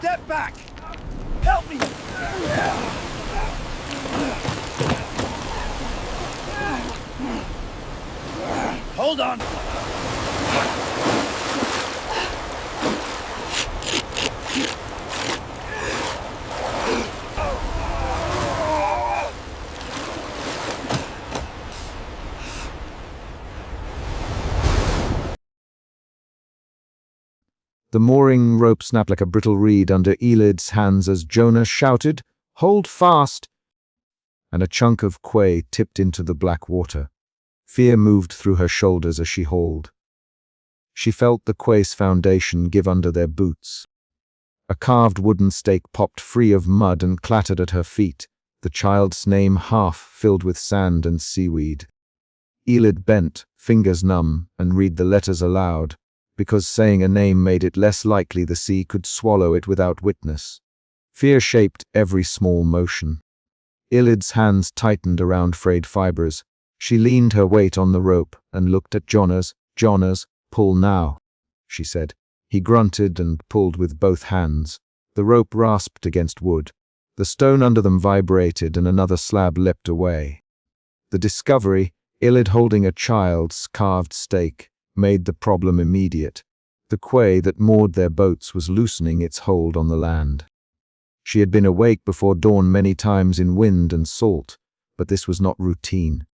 Step back! Help me! Hold on! The mooring rope snapped like a brittle reed under Elid's hands as Jonah shouted, "Hold fast!" And a chunk of quay tipped into the black water. Fear moved through her shoulders as she hauled. She felt the quay's foundation give under their boots. A carved wooden stake popped free of mud and clattered at her feet, the child's name half filled with sand and seaweed. Elid bent, fingers numb, and read the letters aloud, because saying a name made it less likely the sea could swallow it without witness. Fear shaped every small motion. Elid's hands tightened around frayed fibers. She leaned her weight on the rope and looked at Jonah's. "Jonah's, pull now," she said. He grunted and pulled with both hands. The rope rasped against wood. The stone under them vibrated and another slab leapt away. The discovery, Elid holding a child's carved stake, made the problem immediate. The quay that moored their boats was loosening its hold on the land. She had been awake before dawn many times in wind and salt, but this was not routine.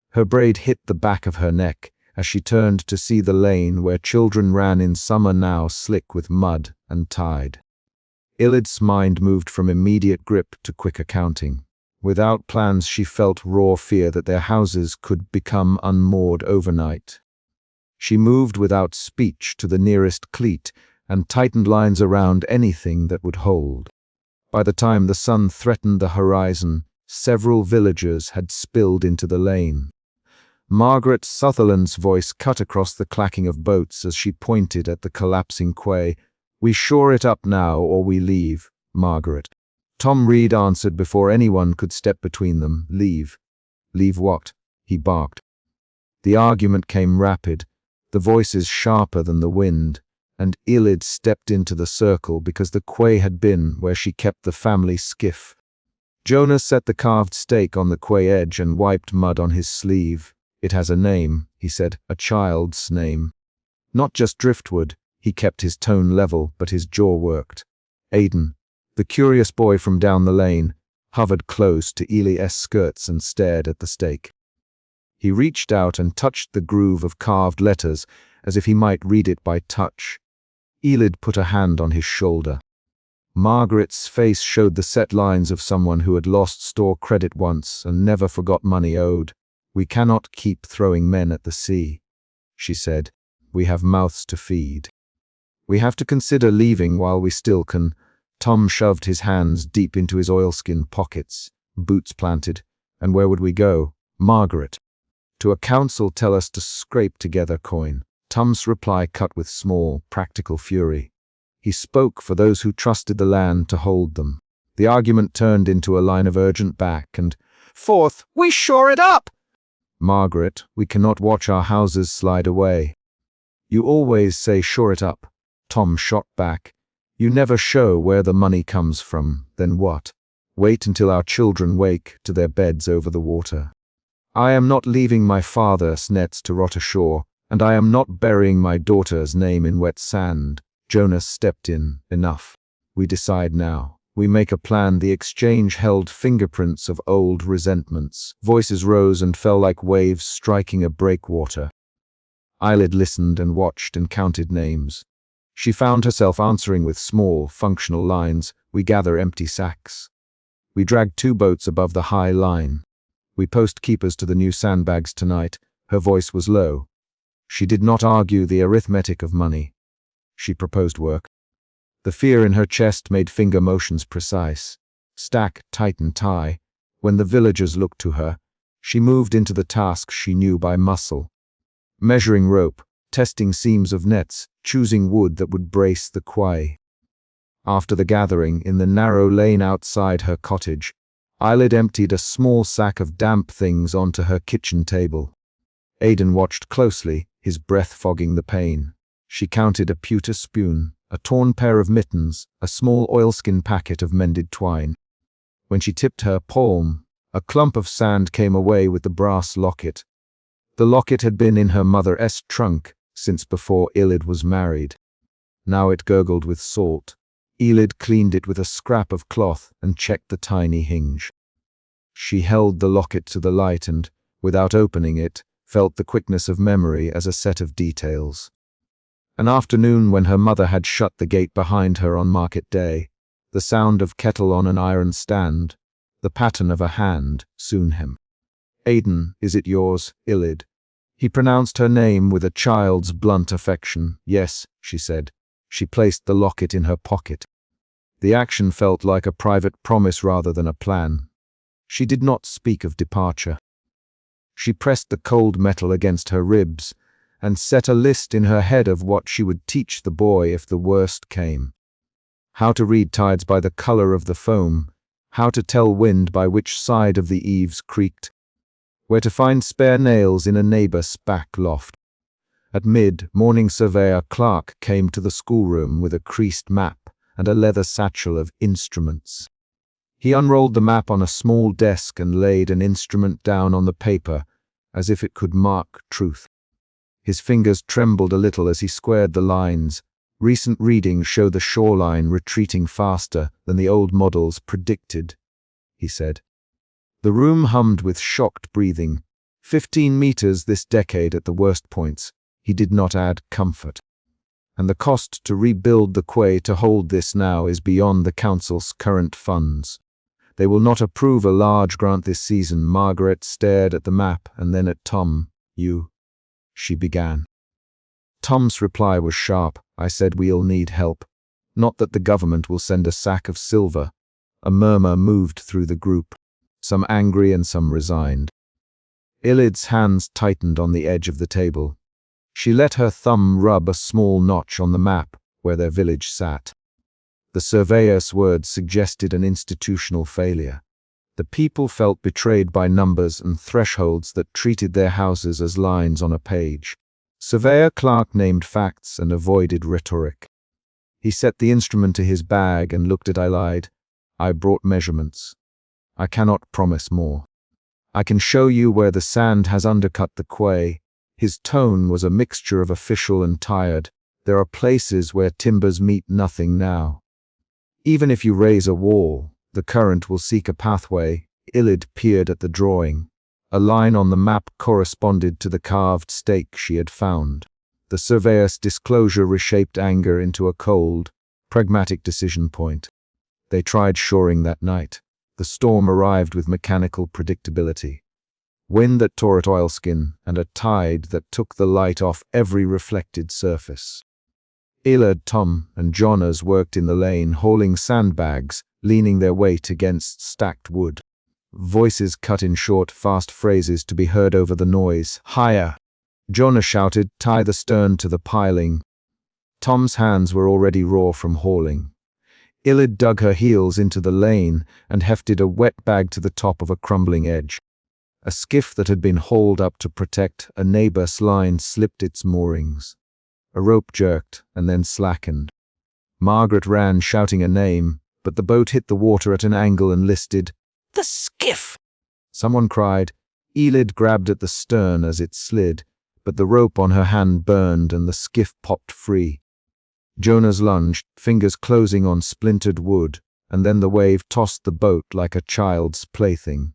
Her braid hit the back of her neck as she turned to see the lane where children ran in summer now slick with mud and tide. Elid's mind moved from immediate grip to quick accounting. Without plans, she felt raw fear that their houses could become unmoored overnight. She moved without speech to the nearest cleat and tightened lines around anything that would hold. By the time the sun threatened the horizon, several villagers had spilled into the lane. Margaret Sutherland's voice cut across the clacking of boats as she pointed at the collapsing quay. "We shore it up now or we leave, Margaret." Tom Reed answered before anyone could step between them. "Leave." "Leave what?" he barked. The argument came rapid, the voices sharper than the wind, and Elid stepped into the circle because the quay had been where she kept the family skiff. Jonah set the carved stake on the quay edge and wiped mud on his sleeve. "It has a name," he said, "a child's name. Not just driftwood." He kept his tone level, but his jaw worked. Aidan, the curious boy from down the lane, hovered close to Eli's skirts and stared at the stake. He reached out and touched the groove of carved letters as if he might read it by touch. Elid put a hand on his shoulder. Margaret's face showed the set lines of someone who had lost store credit once and never forgot money owed. "We cannot keep throwing men at the sea," she said. "We have mouths to feed. We have to consider leaving while we still can." Tom shoved his hands deep into his oilskin pockets, boots planted. "And where would we go, Margaret?" "To a council tell us to scrape together coin." Tom's reply cut with small, practical fury. He spoke for those who trusted the land to hold them. The argument turned into a line of urgent back and forth. "We shore it up!" "Margaret, we cannot watch our houses slide away." "You always say shore it up," Tom shot back. "You never show where the money comes from. Then what? Wait until our children wake to their beds over the water." "I am not leaving my father's nets to rot ashore, and I am not burying my daughter's name in wet sand." Jonas stepped in. "Enough. We decide now. We make a plan." The exchange held fingerprints of old resentments. Voices rose and fell like waves striking a breakwater. Eyelid listened and watched and counted names. She found herself answering with small, functional lines. "We gather empty sacks. We drag 2 boats above the high line. We post keepers to the new sandbags tonight." Her voice was low. She did not argue the arithmetic of money. She proposed work. The fear in her chest made finger motions precise. Stack, tighten, tie. When the villagers looked to her, she moved into the task she knew by muscle. Measuring rope, testing seams of nets, choosing wood that would brace the quay. After the gathering, in the narrow lane outside her cottage, Eyelid emptied a small sack of damp things onto her kitchen table. Aidan watched closely, his breath fogging the pain. She counted a pewter spoon, a torn pair of mittens, a small oilskin packet of mended twine. When she tipped her palm, a clump of sand came away with the brass locket. The locket had been in her mother's trunk since before Ilid was married. Now it gurgled with salt. Ilid cleaned it with a scrap of cloth and checked the tiny hinge. She held the locket to the light and, without opening it, felt the quickness of memory as a set of details. An afternoon when her mother had shut the gate behind her on market day, the sound of kettle on an iron stand, the pattern of a hand, soon him. "Aiden, is it yours, Ilid?" He pronounced her name with a child's blunt affection. "Yes," she said. She placed the locket in her pocket. The action felt like a private promise rather than a plan. She did not speak of departure. She pressed the cold metal against her ribs and set a list in her head of what she would teach the boy if the worst came. How to read tides by the color of the foam, how to tell wind by which side of the eaves creaked, where to find spare nails in a neighbor's back loft. At mid-morning, Surveyor Clark came to the schoolroom with a creased map and a leather satchel of instruments. He unrolled the map on a small desk and laid an instrument down on the paper as if it could mark truth. His fingers trembled a little as he squared the lines. Recent readings show the shoreline retreating faster than the old models predicted, he said. The room hummed with shocked breathing. 15 meters this decade at the worst points. He did not add comfort. And the cost to rebuild the quay to hold this now is beyond the council's current funds. They will not approve a large grant this season. Margaret stared at the map and then at Tom. She began. Tom's reply was sharp. "I said we'll need help. Not that the government will send a sack of silver." A murmur moved through the group, some angry and some resigned. Ilid's hands tightened on the edge of the table. She let her thumb rub a small notch on the map where their village sat. The surveyor's words suggested an institutional failure. The people felt betrayed by numbers and thresholds that treated their houses as lines on a page. Surveyor Clark named facts and avoided rhetoric. He set the instrument to his bag and looked at Ilid. "I brought measurements. I cannot promise more. I can show you where the sand has undercut the quay." His tone was a mixture of official and tired. "There are places where timbers meet nothing now. Even if you raise a wall, the current will seek a pathway." Ilid peered at the drawing. A line on the map corresponded to the carved stake she had found. The surveyor's disclosure reshaped anger into a cold, pragmatic decision point. They tried shoring that night. The storm arrived with mechanical predictability. Wind that tore at oilskin, and a tide that took the light off every reflected surface. Ilid, Tom, and Jonas worked in the lane, hauling sandbags, leaning their weight against stacked wood. Voices cut in short, fast phrases to be heard over the noise. "Higher!" Jonas shouted, "Tie the stern to the piling." Tom's hands were already raw from hauling. Ilid dug her heels into the lane and hefted a wet bag to the top of a crumbling edge. A skiff that had been hauled up to protect a neighbor's line slipped its moorings. A rope jerked and then slackened. Margaret ran, shouting a name, but the boat hit the water at an angle and listed. "The skiff!" Someone cried. Ilid grabbed at the stern as it slid, but the rope on her hand burned and the skiff popped free. Jonas lunged, fingers closing on splintered wood, and then the wave tossed the boat like a child's plaything.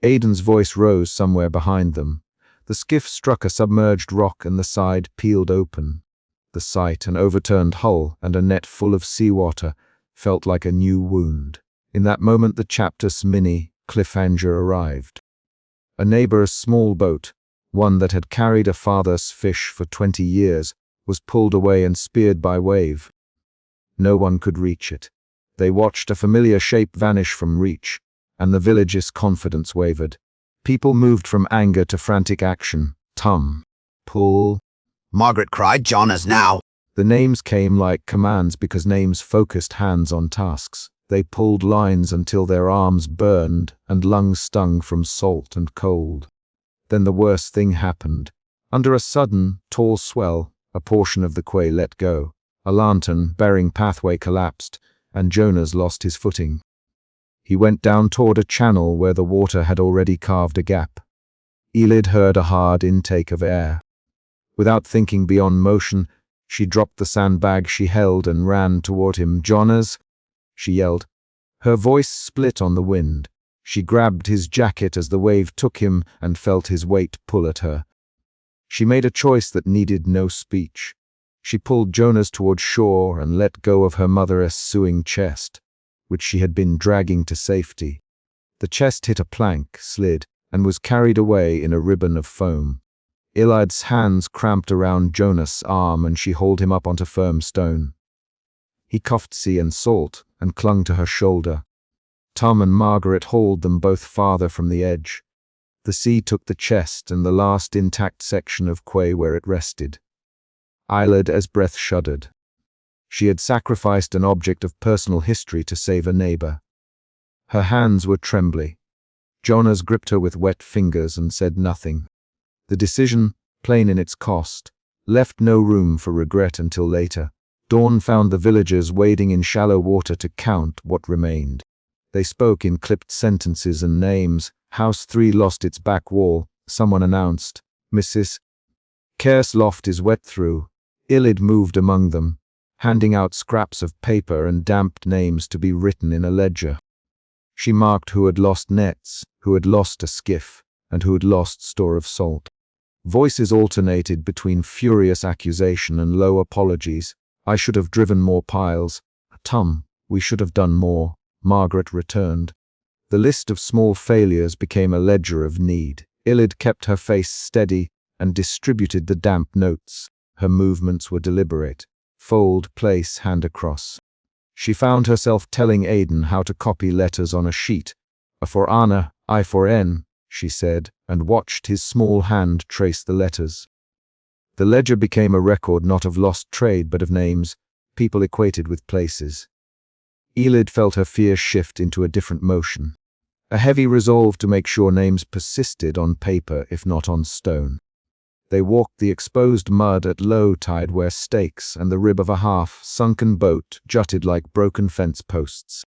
Aiden's voice rose somewhere behind them. The skiff struck a submerged rock and the side peeled open. The sight, an overturned hull and a net full of seawater, felt like a new wound. In that moment the chapter's mini cliffhanger arrived. A neighbor's small boat, one that had carried a father's fish for 20 years, was pulled away and speared by wave. No one could reach it. They watched a familiar shape vanish from reach, and the village's confidence wavered. People moved from anger to frantic action. "Tom, pull." Margaret cried, "Jonas, now!" The names came like commands because names focused hands on tasks. They pulled lines until their arms burned and lungs stung from salt and cold. Then the worst thing happened. Under a sudden, tall swell, a portion of the quay let go. A lantern bearing pathway collapsed, and Jonas lost his footing. He went down toward a channel where the water had already carved a gap. Elid heard a hard intake of air. Without thinking beyond motion, she dropped the sandbag she held and ran toward him. "Jonas!" she yelled. Her voice split on the wind. She grabbed his jacket as the wave took him and felt his weight pull at her. She made a choice that needed no speech. She pulled Jonas toward shore and let go of her mother's suing chest, which she had been dragging to safety. The chest hit a plank, slid, and was carried away in a ribbon of foam. Elid's hands cramped around Jonas' arm and she hauled him up onto firm stone. He coughed sea and salt and clung to her shoulder. Tom and Margaret hauled them both farther from the edge. The sea took the chest and the last intact section of quay where it rested. Elid's breath shuddered. She had sacrificed an object of personal history to save a neighbor. Her hands were trembly. Jonas gripped her with wet fingers and said nothing. The decision, plain in its cost, left no room for regret until later. Dawn found the villagers wading in shallow water to count what remained. They spoke in clipped sentences and names. House 3 lost its back wall, someone announced. Mrs. Kerr's loft is wet through. Elid moved among them, handing out scraps of paper and damp names to be written in a ledger. She marked who had lost nets, who had lost a skiff, and who had lost store of salt. Voices alternated between furious accusation and low apologies. "I should have driven more piles." "Tom, we should have done more," Margaret returned. The list of small failures became a ledger of need. Elid kept her face steady and distributed the damp notes. Her movements were deliberate. Fold, place, hand across. She found herself telling Aidan how to copy letters on a sheet. "A for Anna, I for N," she said, and watched his small hand trace the letters. The ledger became a record not of lost trade but of names, people equated with places. Elid felt her fear shift into a different motion. A heavy resolve to make sure names persisted on paper if not on stone. They walked the exposed mud at low tide where stakes and the rib of a half-sunken boat jutted like broken fence posts.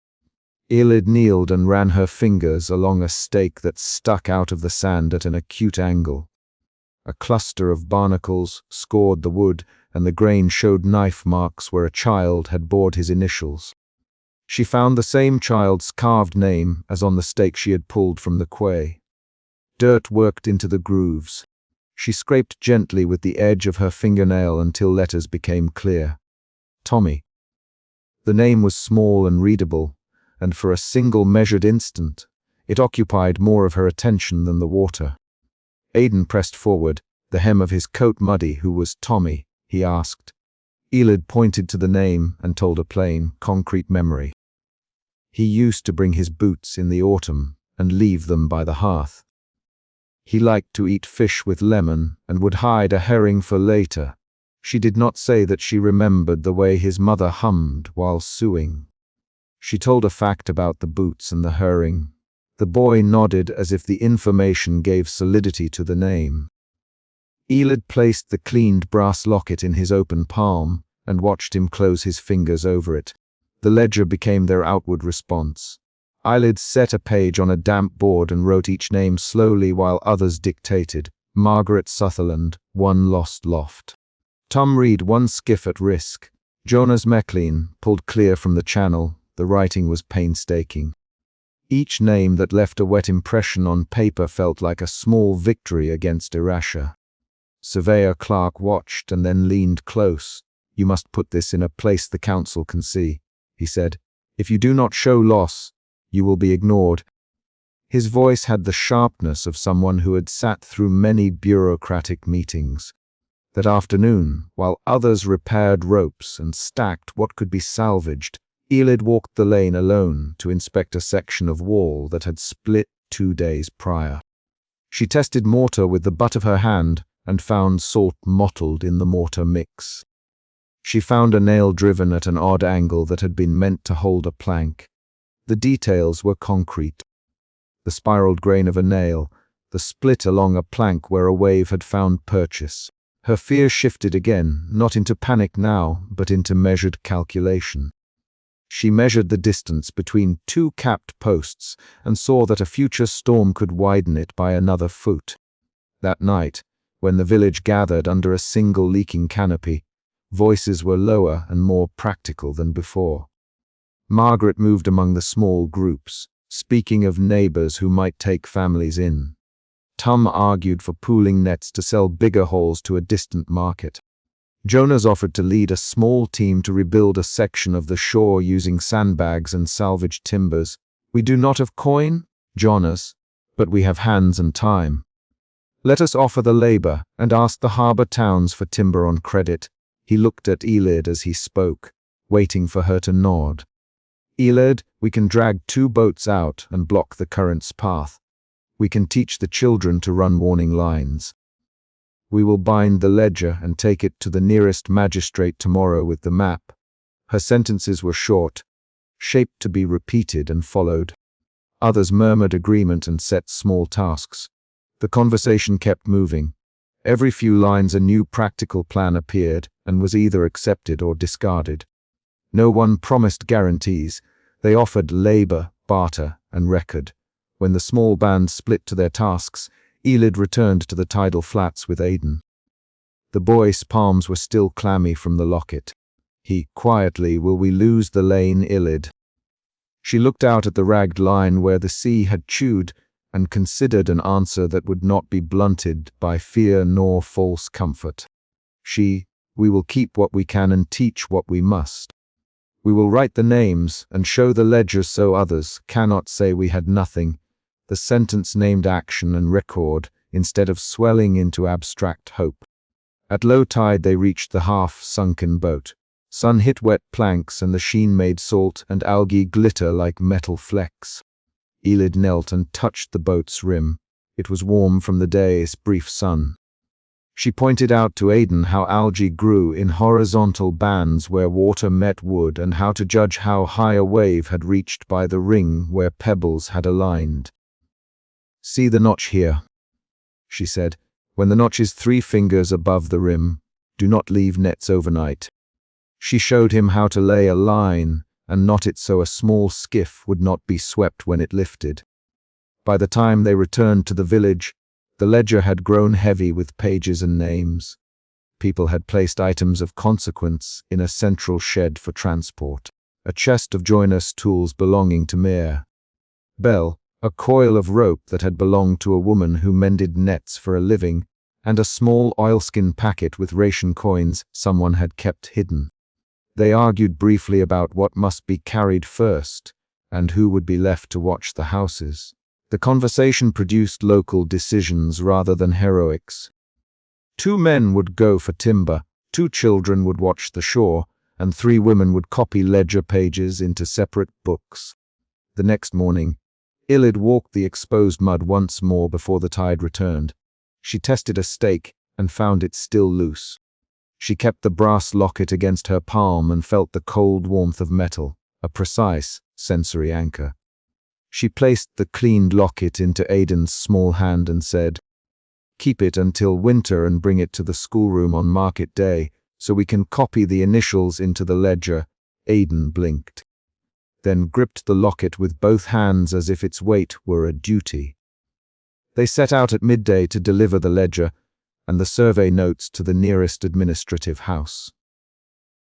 Elid kneeled and ran her fingers along a stake that stuck out of the sand at an acute angle. A cluster of barnacles scored the wood, and the grain showed knife marks where a child had bored his initials. She found the same child's carved name as on the stake she had pulled from the quay. Dirt worked into the grooves. She scraped gently with the edge of her fingernail until letters became clear. Tommy. The name was small and readable, and for a single measured instant, it occupied more of her attention than the water. Aidan pressed forward, the hem of his coat muddy. "Who was Tommy?" he asked. Elid pointed to the name and told a plain, concrete memory. He used to bring his boots in the autumn and leave them by the hearth. He liked to eat fish with lemon and would hide a herring for later. She did not say that she remembered the way his mother hummed while sewing. She told a fact about the boots and the herring. The boy nodded as if the information gave solidity to the name. Elid placed the cleaned brass locket in his open palm and watched him close his fingers over it. The ledger became their outward response. Elid set a page on a damp board and wrote each name slowly while others dictated. Margaret Sutherland, 1 lost loft. Tom Reed, 1 skiff at risk. Jonas Mecklin, pulled clear from the channel. The writing was painstaking. Each name that left a wet impression on paper felt like a small victory against Irasha. Surveyor Clark watched and then leaned close. "You must put this in a place the council can see," he said. "If you do not show loss, you will be ignored." His voice had the sharpness of someone who had sat through many bureaucratic meetings. That afternoon, while others repaired ropes and stacked what could be salvaged, Elid walked the lane alone to inspect a section of wall that had split 2 days prior. She tested mortar with the butt of her hand and found salt mottled in the mortar mix. She found a nail driven at an odd angle that had been meant to hold a plank. The details were concrete. The spiraled grain of a nail, the split along a plank where a wave had found purchase, Her fear shifted again, not into panic now, but into measured calculation. She measured the distance between two capped posts and saw that a future storm could widen it by another foot. That night, when the village gathered under a single leaking canopy, voices were lower and more practical than before. Margaret moved among the small groups, speaking of neighbors who might take families in. Tum argued for pooling nets to sell bigger hauls to a distant market. Jonas offered to lead a small team to rebuild a section of the shore using sandbags and salvaged timbers. "We do not have coin, Jonas, but we have hands and time. Let us offer the labor and ask the harbor towns for timber on credit." He looked at Elid as he spoke, waiting for her to nod. "Elid, we can drag 2 boats out and block the current's path. We can teach the children to run warning lines. We will bind the ledger and take it to the nearest magistrate tomorrow with the map." Her sentences were short, shaped to be repeated and followed. Others murmured agreement and set small tasks. The conversation kept moving. Every few lines a new practical plan appeared and was either accepted or discarded. No one promised guarantees. They offered labor, barter, and record. When the small band split to their tasks, Elid returned to the tidal flats with Aidan. The boy's palms were still clammy from the locket. He, quietly, "Will we lose the lane, Elid?" She looked out at the ragged line where the sea had chewed and considered an answer that would not be blunted by fear nor false comfort. "We will keep what we can and teach what we must. We will write the names and show the ledgers so others cannot say we had nothing." The sentence named action and record instead of swelling into abstract hope. At low tide they reached the half-sunken boat. Sun hit wet planks and the sheen made salt and algae glitter like metal flecks. Elid knelt and touched the boat's rim. It was warm from the day's brief sun. She pointed out to Aidan how algae grew in horizontal bands where water met wood and how to judge how high a wave had reached by the ring where pebbles had aligned. "See the notch here," she said. "When the notch is 3 fingers above the rim, do not leave nets overnight." She showed him how to lay a line and knot it so a small skiff would not be swept when it lifted. By the time they returned to the village, the ledger had grown heavy with pages and names. People had placed items of consequence in a central shed for transport. A chest of joiner's tools belonging to Mir. Bell, a coil of rope that had belonged to a woman who mended nets for a living, and a small oilskin packet with ration coins someone had kept hidden. They argued briefly about what must be carried first, and who would be left to watch the houses. The conversation produced local decisions rather than heroics. 2 men would go for timber, 2 children would watch the shore, and 3 women would copy ledger pages into separate books. The next morning, Elid walked the exposed mud once more before the tide returned. She tested a stake and found it still loose. She kept the brass locket against her palm and felt the cold warmth of metal, a precise sensory anchor. She placed the cleaned locket into Aidan's small hand and said, "Keep it until winter and bring it to the schoolroom on market day so we can copy the initials into the ledger." Aidan blinked, then gripped the locket with both hands as if its weight were a duty. They set out at midday to deliver the ledger and the survey notes to the nearest administrative house.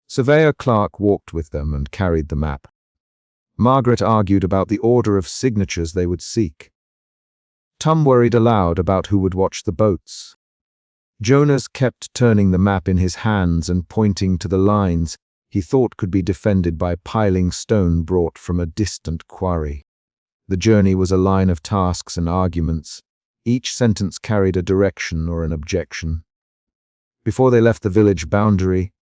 Surveyor Clark walked with them and carried the map. Margaret argued about the order of signatures they would seek. Tum worried aloud about who would watch the boats. Jonas kept turning the map in his hands and pointing to the lines he thought could be defended by piling stone brought from a distant quarry. The journey was a line of tasks and arguments. Each sentence carried a direction or an objection. Before they left the village boundary,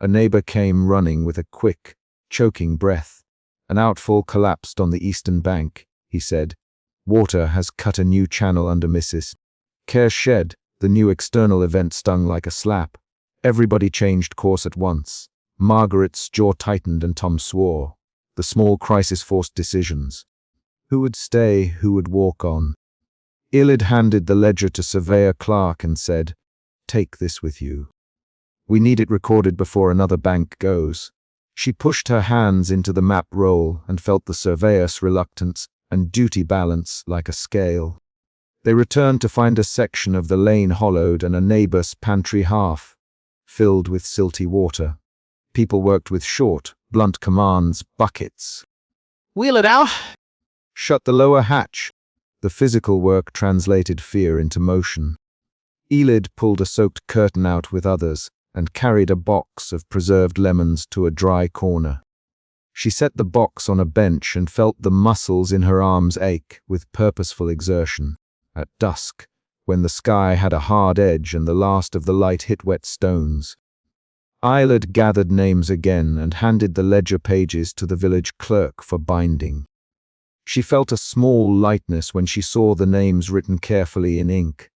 a neighbor came running with a quick, choking breath. "An outfall collapsed on the eastern bank," he said. "Water has cut a new channel under Mrs. Kerr's shed." The new external event stung like a slap. Everybody changed course at once. Margaret's jaw tightened and Tom swore. The small crisis forced decisions. Who would stay, who would walk on? Elid handed the ledger to Surveyor Clark and said, take this with you. We need it recorded before another bank goes." She pushed her hands into the map roll and felt the surveyor's reluctance and duty balance like a scale. They returned to find a section of the lane hollowed and a neighbor's pantry half filled with silty water. People worked with short, blunt commands, buckets. "Wheel it out!" "Shut the lower hatch." The physical work translated fear into motion. Elid pulled a soaked curtain out with others and carried a box of preserved lemons to a dry corner. She set the box on a bench and felt the muscles in her arms ache with purposeful exertion. At dusk, when the sky had a hard edge and the last of the light hit wet stones, Eilid gathered names again and handed the ledger pages to the village clerk for binding. She felt a small lightness when she saw the names written carefully in ink.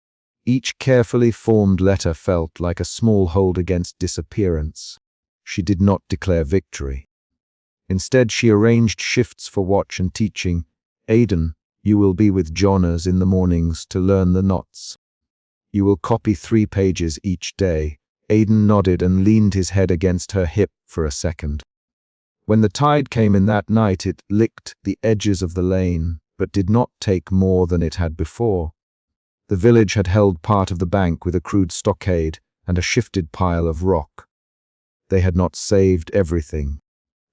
Each carefully formed letter felt like a small hold against disappearance. She did not declare victory. Instead, she arranged shifts for watch and teaching. "Aidan, you will be with Jonas in the mornings to learn the knots. You will copy 3 pages each day." Aidan nodded and leaned his head against her hip for a second. When the tide came in that night, it licked the edges of the lane, but did not take more than it had before. The village had held part of the bank with a crude stockade and a shifted pile of rock. They had not saved everything.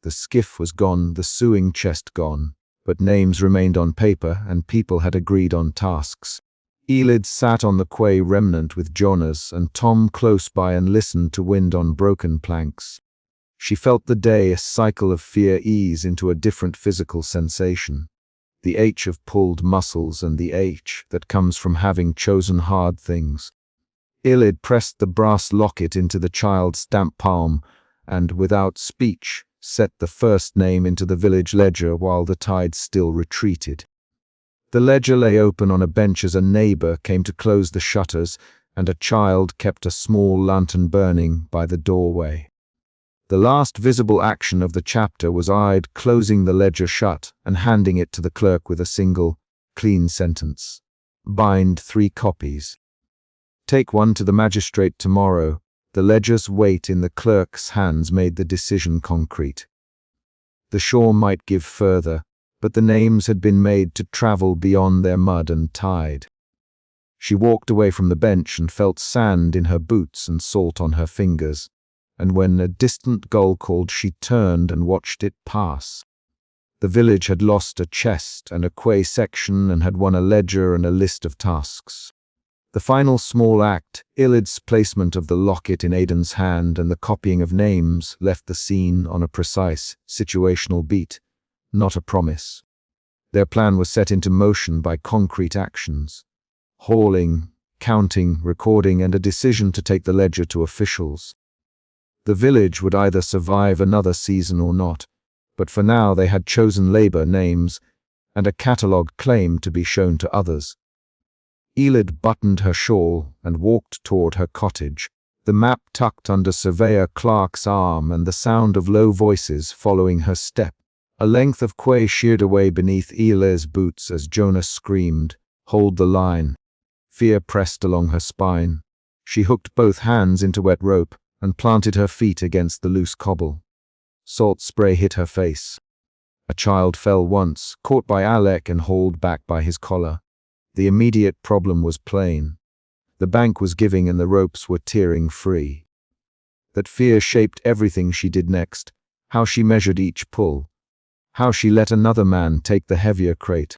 The skiff was gone, the sewing chest gone, but names remained on paper and people had agreed on tasks. Elid sat on the quay remnant with Jonas and Tom close by and listened to wind on broken planks. She felt the day a cycle of fear ease into a different physical sensation. The ache of pulled muscles and the ache that comes from having chosen hard things. Elid pressed the brass locket into the child's damp palm and, without speech, set the first name into the village ledger while the tide still retreated. The ledger lay open on a bench as a neighbor came to close the shutters, and a child kept a small lantern burning by the doorway. The last visible action of the chapter was Ide closing the ledger shut and handing it to the clerk with a single, clean sentence. "Bind 3 copies. Take one to the magistrate tomorrow." The ledger's weight in the clerk's hands made the decision concrete. The shore might give further, but the names had been made to travel beyond their mud and tide. She walked away from the bench and felt sand in her boots and salt on her fingers. And when a distant gull called, she turned and watched it pass. The village had lost a chest and a quay section and had won a ledger and a list of tasks. The final small act, Ilid's placement of the locket in Aidan's hand and the copying of names, left the scene on a precise, situational beat, not a promise. Their plan was set into motion by concrete actions. Hauling, counting, recording, and a decision to take the ledger to officials. The village would either survive another season or not, but for now they had chosen labor names and a catalogued claim to be shown to others. Elid buttoned her shawl and walked toward her cottage, the map tucked under Surveyor Clark's arm and the sound of low voices following her step. A length of quay sheared away beneath Elid's boots as Jonas screamed, "Hold the line." Fear pressed along her spine. She hooked both hands into wet rope and planted her feet against the loose cobble. Salt spray hit her face. A child fell once, caught by Alec and hauled back by his collar. The immediate problem was plain. The bank was giving and the ropes were tearing free. That fear shaped everything she did next, how she measured each pull, how she let another man take the heavier crate,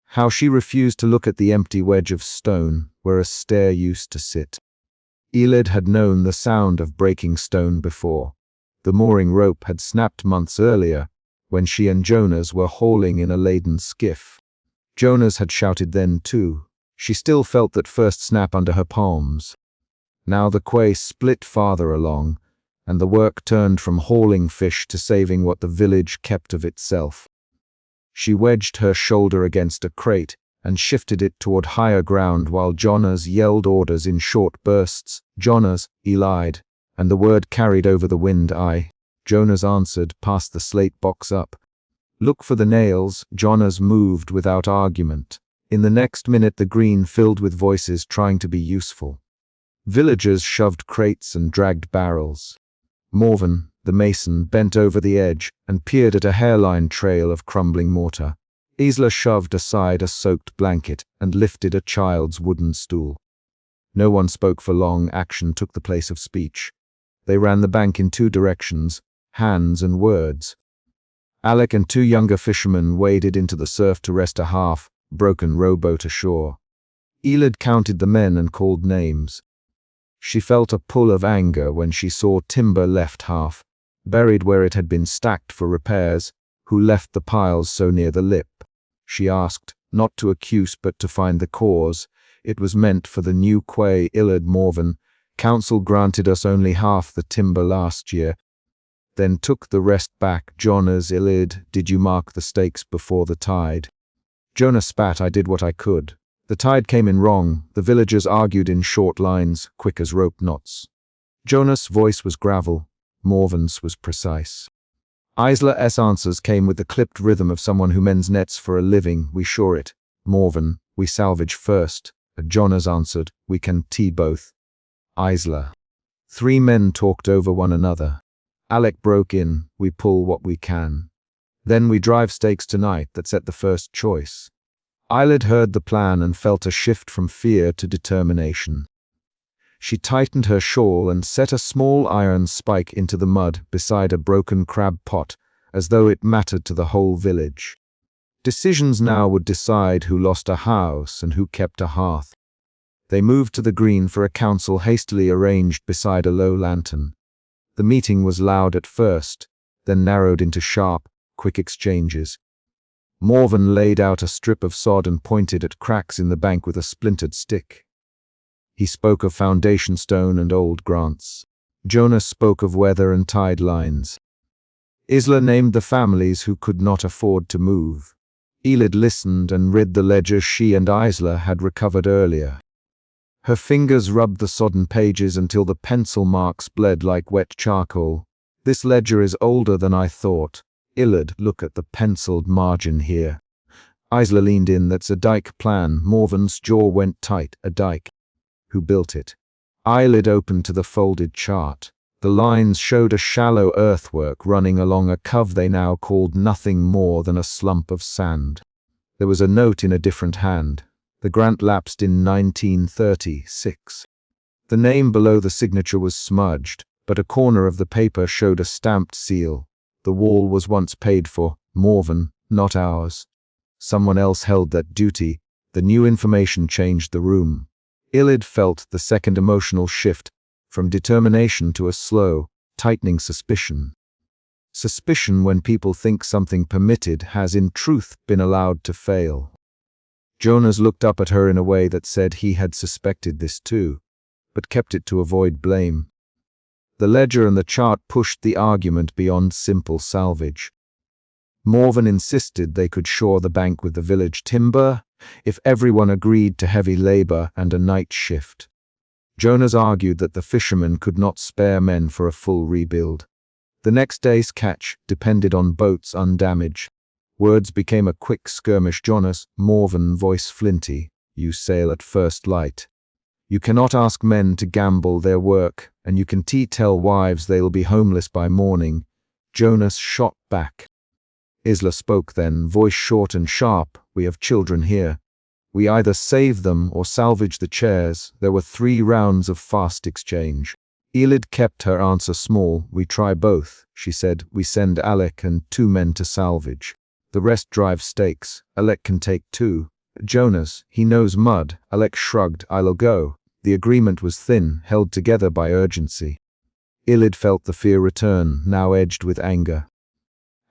how she refused to look at the empty wedge of stone where a stair used to sit. Elid had known the sound of breaking stone before. The mooring rope had snapped months earlier, when she and Jonas were hauling in a laden skiff. Jonas had shouted then too. She still felt that first snap under her palms. Now the quay split farther along, and the work turned from hauling fish to saving what the village kept of itself. She wedged her shoulder against a crate and shifted it toward higher ground while Jonas yelled orders in short bursts. "Jonas," Elid, and the word carried over the wind. "Aye." Jonas answered, past the slate box up. "Look for the nails." Jonas moved without argument. In the next minute the green filled with voices trying to be useful. Villagers shoved crates and dragged barrels. Morven, the mason, bent over the edge and peered at a hairline trail of crumbling mortar. Isla shoved aside a soaked blanket and lifted a child's wooden stool. No one spoke for long. Action took the place of speech. They ran the bank in two directions, hands and words. Alec and two younger fishermen waded into the surf to wrest a half-broken rowboat ashore. Elid counted the men and called names. She felt a pull of anger when she saw timber left half, buried where it had been stacked for repairs. Who left the piles so near the lip? She asked, not to accuse but to find the cause. It was meant for the new quay. Illard Morven. Council granted us only half the timber last year, then took the rest back. Jonas Illid, did you mark the stakes before the tide? Jonah spat. I did what I could. The tide came in wrong. The villagers argued in short lines, quick as rope knots. Jonas' voice was gravel. Morven's was precise. Isla's answers came with the clipped rhythm of someone who mends nets for a living. We shore it. Morven, we salvage first. Jonas answered, we can tee both. Isla. Three men talked over one another. Alec broke in, we pull what we can. Then we drive stakes tonight. That's at the first choice. Eilid heard the plan and felt a shift from fear to determination. She tightened her shawl and set a small iron spike into the mud beside a broken crab pot, as though it mattered to the whole village. Decisions now would decide who lost a house and who kept a hearth. They moved to the green for a council hastily arranged beside a low lantern. The meeting was loud at first, then narrowed into sharp, quick exchanges. Morven laid out a strip of sod and pointed at cracks in the bank with a splintered stick. He spoke of foundation stone and old grants. Jonas spoke of weather and tide lines. Isla named the families who could not afford to move. Elid listened and read the ledger she and Isla had recovered earlier. Her fingers rubbed the sodden pages until the pencil marks bled like wet charcoal. This ledger is older than I thought. Illard, look at the penciled margin here. Isla leaned in. That's a dike plan. Morven's jaw went tight. A dike. Who built it? Eyelid opened to the folded chart. The lines showed a shallow earthwork running along a cove they now called nothing more than a slump of sand. There was a note in a different hand. The grant lapsed in 1936. The name below the signature was smudged, but a corner of the paper showed a stamped seal. The wall was once paid for. Morven, not ours. Someone else held that duty. The new information changed the room. Illid felt the second emotional shift, from determination to a slow, tightening suspicion. Suspicion when people think something permitted has in truth been allowed to fail. Jonas looked up at her in a way that said he had suspected this too, but kept it to avoid blame. The ledger and the chart pushed the argument beyond simple salvage. Morven insisted they could shore the bank with the village timber if everyone agreed to heavy labor and a night shift. Jonas argued that the fishermen could not spare men for a full rebuild. The next day's catch depended on boats undamaged. Words became a quick skirmish. Jonas, Morven, voice flinty, you sail at first light. You cannot ask men to gamble their work, and you can tell wives they'll be homeless by morning. Jonas shot back. Isla spoke then, voice short and sharp. We have children here. We either save them or salvage the chairs. There were 3 rounds of fast exchange. Elid kept her answer small. We try both, she said. We send Alec and 2 men to salvage. The rest drive stakes. Alec can take 2. Jonas, he knows mud. Alec shrugged. I'll go. The agreement was thin, held together by urgency. Elid felt the fear return, now edged with anger.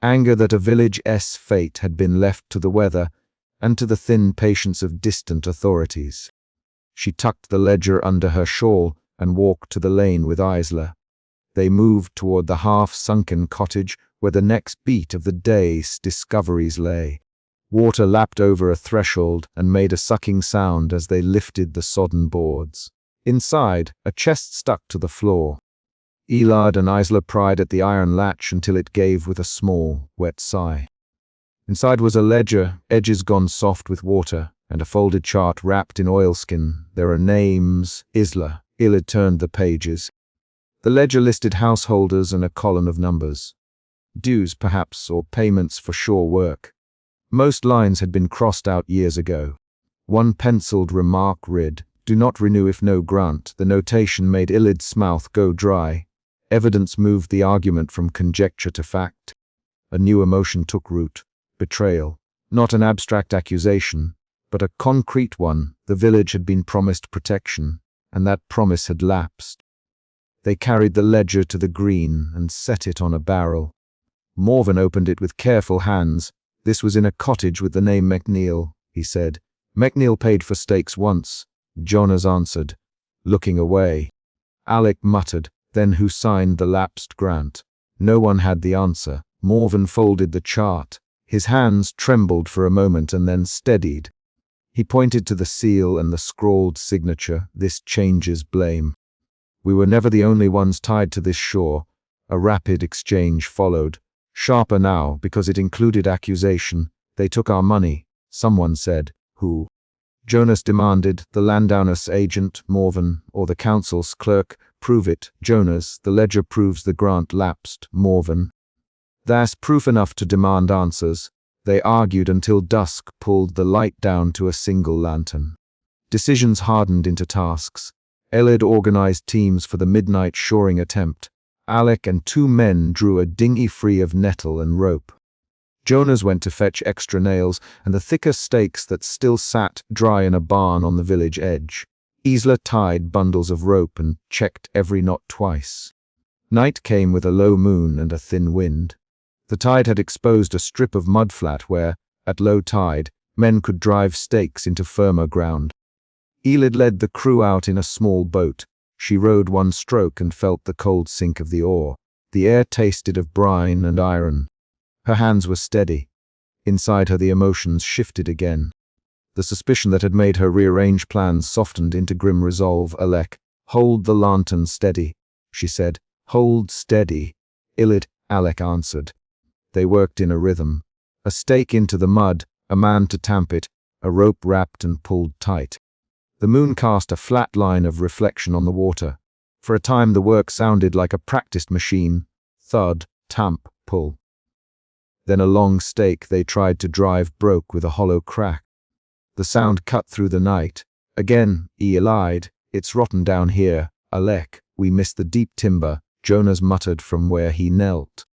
Anger that a village's fate had been left to the weather and to the thin patience of distant authorities. She tucked the ledger under her shawl and walked to the lane with Isla. They moved toward the half-sunken cottage where the next beat of the day's discoveries lay. Water lapped over a threshold and made a sucking sound as they lifted the sodden boards. Inside, a chest stuck to the floor. Elard and Isla pried at the iron latch until it gave with a small, wet sigh. Inside was a ledger, edges gone soft with water, and a folded chart wrapped in oilskin. There are names. Isla, Ilid turned the pages. The ledger listed householders and a column of numbers. Dues, perhaps, or payments for shore work. Most lines had been crossed out years ago. One penciled remark read, "Do not renew if no grant." The notation made Ilid's mouth go dry. Evidence moved the argument from conjecture to fact. A new emotion took root. Betrayal. Not an abstract accusation, but a concrete one. The village had been promised protection, and that promise had lapsed. They carried the ledger to the green and set it on a barrel. Morven opened it with careful hands. "This was in a cottage with the name McNeil," he said. "McNeil paid for stakes once," Jonas answered, looking away. Alec muttered, "Then who signed the lapsed grant?" No one had the answer. Morven folded the chart. His hands trembled for a moment and then steadied. He pointed to the seal and the scrawled signature, "This changes blame." "We were never the only ones tied to this shore." A rapid exchange followed. Sharper now, because it included accusation. "They took our money," someone said. "Who?" Jonas demanded. "The landowner's agent, Morven, or the council's clerk." "Prove it." Jonas, "The ledger proves the grant lapsed." Morven, "That's proof enough to demand answers." They argued until dusk pulled the light down to a single lantern. Decisions hardened into tasks. Elid organized teams for the midnight shoring attempt. Alec and 2 men drew a dinghy free of nettle and rope. Jonas went to fetch extra nails and the thicker stakes that still sat dry in a barn on the village edge. Isla tied bundles of rope and checked every knot twice. Night came with a low moon and a thin wind. The tide had exposed a strip of mudflat where, at low tide, men could drive stakes into firmer ground. Elid led the crew out in a small boat. She rowed 1 stroke and felt the cold sink of the oar. The air tasted of brine and iron. Her hands were steady. Inside her the emotions shifted again. The suspicion that had made her rearrange plans softened into grim resolve. "Alec, hold the lantern steady," she said. "Hold steady." "Ilid," Alec answered. They worked in a rhythm. A stake into the mud, a man to tamp it, a rope wrapped and pulled tight. The moon cast a flat line of reflection on the water. For a time the work sounded like a practiced machine. Thud, tamp, pull. Then a long stake they tried to drive broke with a hollow crack. The sound cut through the night. Again, lied, "It's rotten down here." "Alec, we missed the deep timber," Jonas muttered from where he knelt.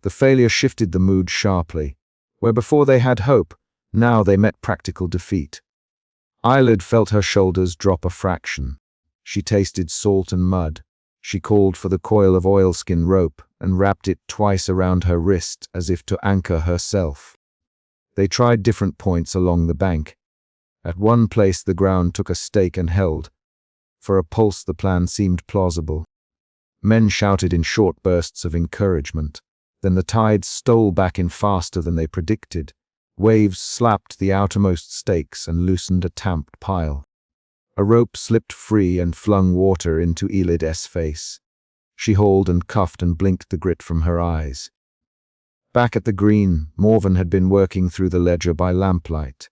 The failure shifted the mood sharply. Where before they had hope, now they met practical defeat. Eyelid felt her shoulders drop a fraction. She tasted salt and mud. She called for the coil of oilskin rope and wrapped it twice around her wrist as if to anchor herself. They tried different points along the bank. At one place the ground took a stake and held. For a pulse the plan seemed plausible. Men shouted in short bursts of encouragement. Then the tide stole back in faster than they predicted. Waves slapped the outermost stakes and loosened a tamped pile. A rope slipped free and flung water into Elid's face. She hauled and cuffed and blinked the grit from her eyes. Back at the green, Morven had been working through the ledger by lamplight.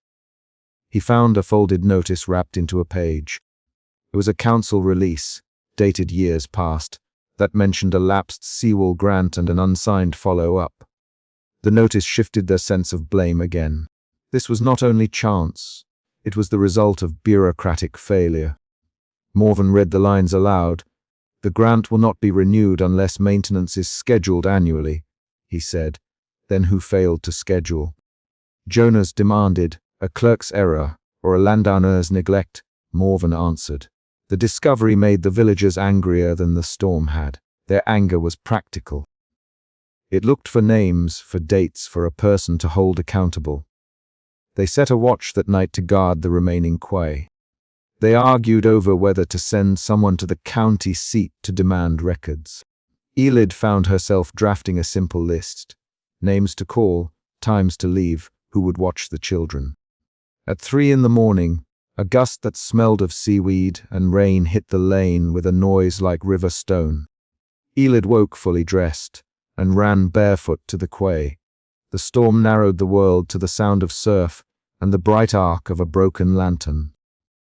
He found a folded notice wrapped into a page. It was a council release, dated years past, that mentioned a lapsed Seawall grant and an unsigned follow-up. The notice shifted their sense of blame again. This was not only chance, it was the result of bureaucratic failure. Morven read the lines aloud. "The grant will not be renewed unless maintenance is scheduled annually," he said. "Then who failed to schedule?" Jonas demanded. "A clerk's error, or a landowner's neglect," Morven answered. The discovery made the villagers angrier than the storm had. Their anger was practical. It looked for names, for dates, for a person to hold accountable. They set a watch that night to guard the remaining quay. They argued over whether to send someone to the county seat to demand records. Elid found herself drafting a simple list. Names to call, times to leave, who would watch the children. At 3 in the morning, a gust that smelled of seaweed and rain hit the lane with a noise like river stone. Elid woke fully dressed and ran barefoot to the quay. The storm narrowed the world to the sound of surf and the bright arc of a broken lantern.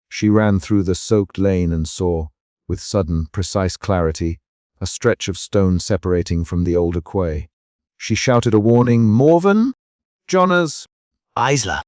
She ran through the soaked lane and saw with sudden, precise clarity, a stretch of stone separating from the older quay. She shouted a warning, "Morven! Jonas!" Isla.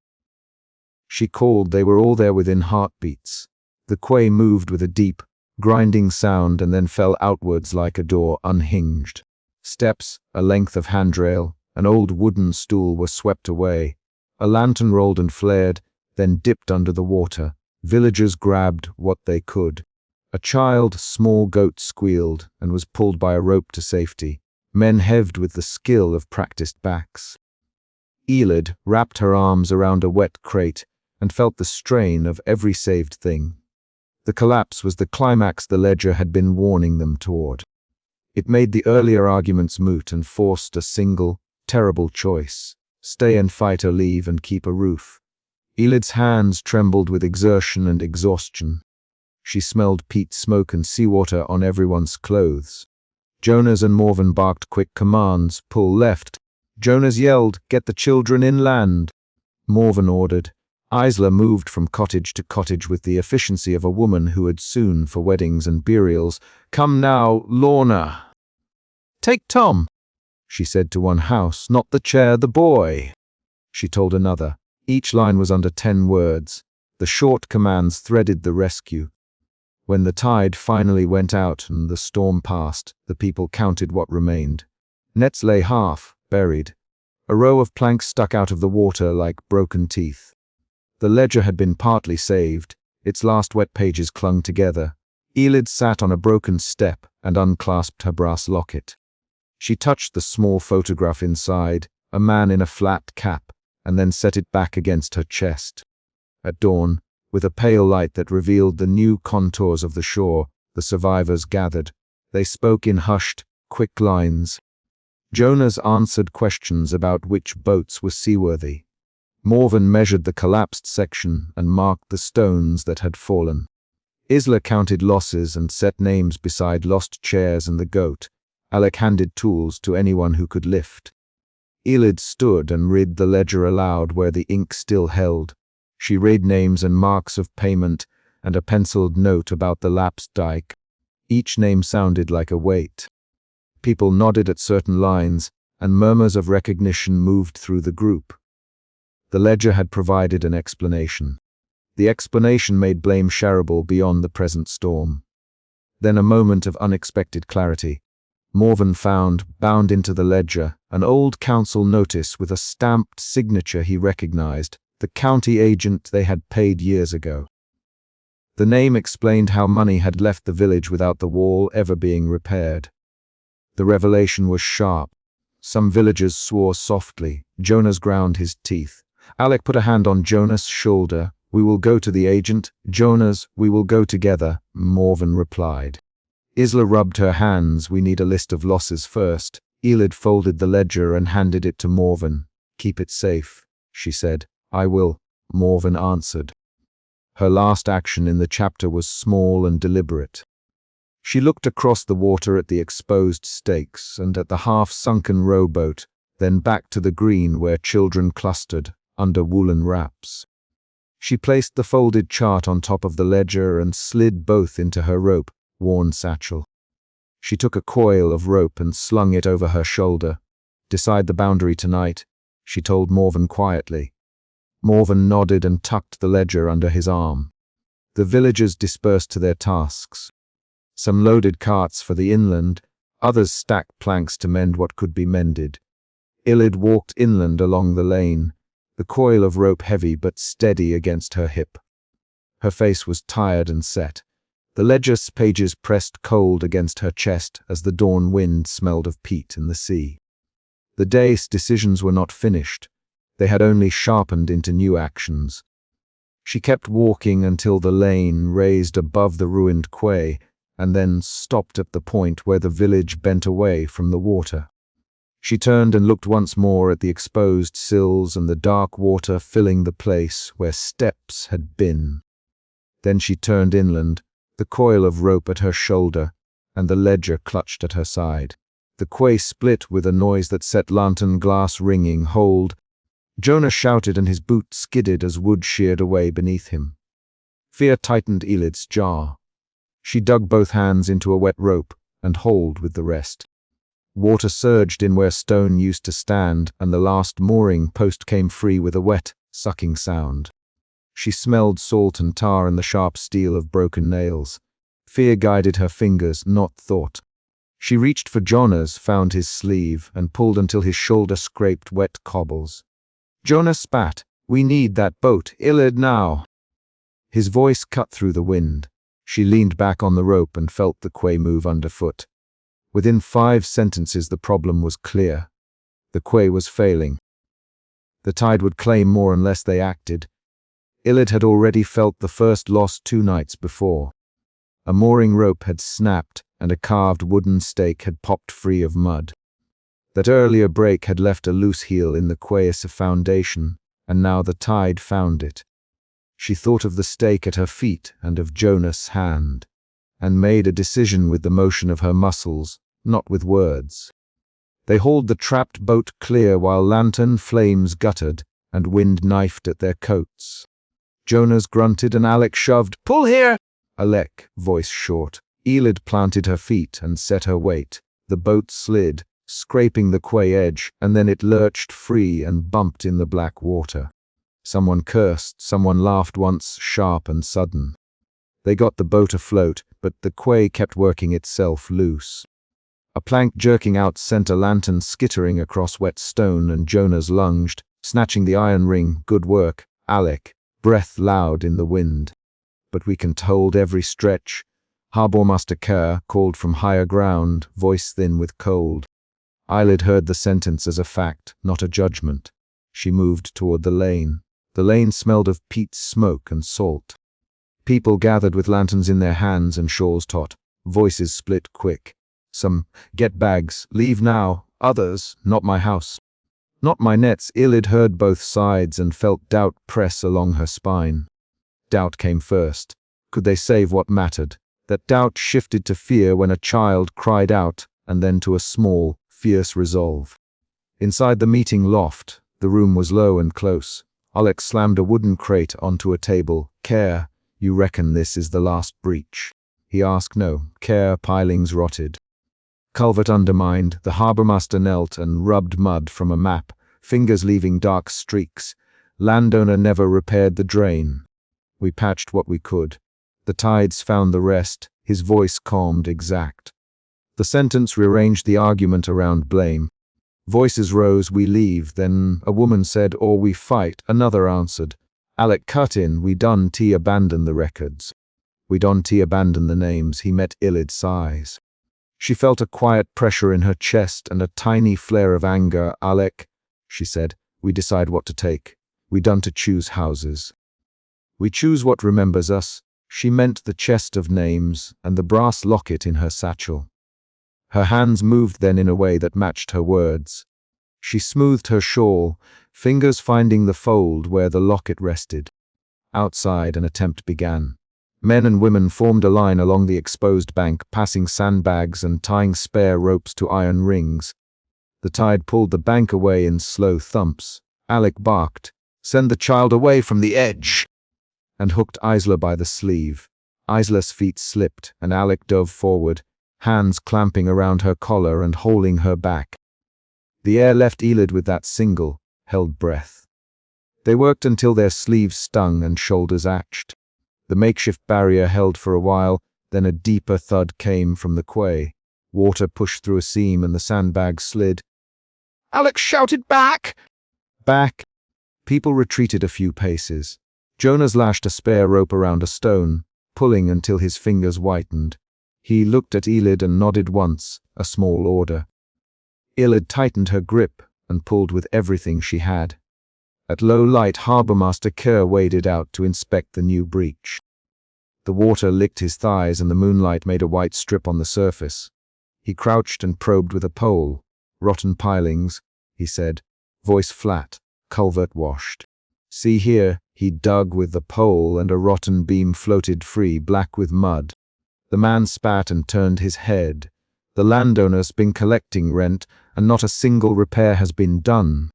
She called. They were all there within heartbeats. The quay moved with a deep, grinding sound and then fell outwards like a door unhinged. Steps, a length of handrail, an old wooden stool were swept away. A lantern rolled and flared, then dipped under the water. Villagers grabbed what they could. A child, small goat, squealed and was pulled by a rope to safety. Men hewed with the skill of practiced backs. Elid wrapped her arms around a wet crate and felt the strain of every saved thing. The collapse was the climax the ledger had been warning them toward. It made the earlier arguments moot and forced a single, terrible choice: stay and fight or leave and keep a roof. Elid's hands trembled with exertion and exhaustion. She smelled peat smoke and seawater on everyone's clothes. Jonas and Morven barked quick commands: pull left. Jonas yelled, "Get the children inland." Morven ordered. Isla moved from cottage to cottage with the efficiency of a woman who had soon for weddings and burials. "Come now, Lorna." "Take Tom," she said to one house, "not the chair, the boy," she told another. Each line was under 10 words. The short commands threaded the rescue. When the tide finally went out and the storm passed, the people counted what remained. Nets lay half buried. A row of planks stuck out of the water like broken teeth. The ledger had been partly saved. Its last wet pages clung together. Elid sat on a broken step and unclasped her brass locket. She touched the small photograph inside, a man in a flat cap, and then set it back against her chest. At dawn, with a pale light that revealed the new contours of the shore, the survivors gathered. They spoke in hushed, quick lines. Jonas answered questions about which boats were seaworthy. Morven measured the collapsed section and marked the stones that had fallen. Isla counted losses and set names beside lost chairs and the goat. Alec handed tools to anyone who could lift. Elid stood and read the ledger aloud where the ink still held. She read names and marks of payment and a penciled note about the lapsed dike. Each name sounded like a weight. People nodded at certain lines, and murmurs of recognition moved through the group. The ledger had provided an explanation. The explanation made blame shareable beyond the present storm. Then a moment of unexpected clarity. Morven found, bound into the ledger, an old council notice with a stamped signature he recognized, the county agent they had paid years ago. The name explained how money had left the village without the wall ever being repaired. The revelation was sharp. Some villagers swore softly. Jonas ground his teeth. Alec put a hand on Jonas' shoulder. "We will go to the agent." "Jonas, we will go together," Morven replied. Isla rubbed her hands. "We need a list of losses first." Elid folded the ledger and handed it to Morven. "Keep it safe," she said. "I will," Morven answered. Her last action in the chapter was small and deliberate. She looked across the water at the exposed stakes and at the half-sunken rowboat, then back to the green where children clustered under woolen wraps. She placed the folded chart on top of the ledger and slid both into her rope-worn satchel. She took a coil of rope and slung it over her shoulder. "Decide the boundary tonight," she told Morven quietly. Morven nodded and tucked the ledger under his arm. The villagers dispersed to their tasks. Some loaded carts for the inland, others stacked planks to mend what could be mended. Elid walked inland along the lane, the coil of rope heavy but steady against her hip. Her face was tired and set. The ledger's pages pressed cold against her chest as the dawn wind smelled of peat in the sea. The day's decisions were not finished. They had only sharpened into new actions. She kept walking until the lane raised above the ruined quay, and then stopped at the point where the village bent away from the water. She turned and looked once more at the exposed sills and the dark water filling the place where steps had been. Then she turned inland, the coil of rope at her shoulder, and the ledger clutched at her side. The quay split with a noise that set lantern glass ringing. "Hold!" Jonas shouted and his boot skidded as wood sheared away beneath him. Fear tightened Elid's jaw. She dug both hands into a wet rope and hauled with the rest. Water surged in where stone used to stand, and the last mooring post came free with a wet, sucking sound. She smelled salt and tar and the sharp steel of broken nails. Fear guided her fingers, not thought. She reached for Jonas, found his sleeve, and pulled until his shoulder scraped wet cobbles. Jonas spat. "We need that boat, Ilid now." His voice cut through the wind. She leaned back on the rope and felt the quay move underfoot. Within 5 sentences the problem was clear. The quay was failing. The tide would claim more unless they acted. Ilid had already felt the first loss 2 nights before. A mooring rope had snapped, and a carved wooden stake had popped free of mud. That earlier break had left a loose heel in the quay's foundation, and now the tide found it. She thought of the stake at her feet and of Jonas' hand, and made a decision with the motion of her muscles, not with words. They hauled the trapped boat clear while lantern flames guttered and wind knifed at their coats. Jonas grunted and Alec shoved. "Pull here!" Alec, voice short. Elid planted her feet and set her weight. The boat slid, scraping the quay edge, and then it lurched free and bumped in the black water. Someone cursed, someone laughed once, sharp and sudden. They got the boat afloat, but the quay kept working itself loose. A plank jerking out sent a lantern skittering across wet stone, and Jonas lunged, snatching the iron ring. "Good work, Alec," breath loud in the wind. "But we can hold every stretch," Harbourmaster Kerr called from higher ground, voice thin with cold. Eyelid heard the sentence as a fact, not a judgment. She moved toward the lane. The lane smelled of peat smoke and salt. People gathered with lanterns in their hands and shawls taut. Voices split quick. Some, "Get bags, leave now." Others, "Not my house." "Not my nets." Ilid heard both sides and felt doubt press along her spine. Doubt came first. Could they save what mattered? That doubt shifted to fear when a child cried out, and then to a small, fierce resolve. Inside the meeting loft, the room was low and close. Alec slammed a wooden crate onto a table. "Care, you reckon this is the last breach?" He asked. "No." Care pilings rotted. Culvert undermined. The harbourmaster knelt and rubbed mud from a map, fingers leaving dark streaks. Landowner never repaired the drain. "We patched what we could. The tides found the rest." His voice calmed, exact. The sentence rearranged the argument around blame. Voices rose. "We leave." Then a woman said, "Or we fight." Another answered. Alec cut in. "We done t abandon the records. We done t abandon the names." He met Ilid's sighs. She felt a quiet pressure in her chest and a tiny flare of anger. "Alec," she said, "we decide what to take. We done to choose houses. We choose what remembers us." She meant the chest of names and the brass locket in her satchel. Her hands moved then in a way that matched her words. She smoothed her shawl, fingers finding the fold where the locket rested. Outside, an attempt began. Men and women formed a line along the exposed bank, passing sandbags and tying spare ropes to iron rings. The tide pulled the bank away in slow thumps. Alec barked, "Send the child away from the edge!" and hooked Isla by the sleeve. Isla's feet slipped, and Alec dove forward, hands clamping around her collar and holding her back. The air left Elid with that single, held breath. They worked until their sleeves stung and shoulders ached. The makeshift barrier held for a while, then a deeper thud came from the quay. Water pushed through a seam and the sandbags slid. Alec shouted, "Back! Back!" People retreated a few paces. Jonas lashed a spare rope around a stone, pulling until his fingers whitened. He looked at Elid and nodded once, a small order. Elid tightened her grip and pulled with everything she had. At low light, Harbourmaster Kerr waded out to inspect the new breach. The water licked his thighs and the moonlight made a white strip on the surface. He crouched and probed with a pole. "Rotten pilings," he said, voice flat, culvert washed. "See here." He dug with the pole and a rotten beam floated free, black with mud. The man spat and turned his head. "The landowner's been collecting rent and not a single repair has been done."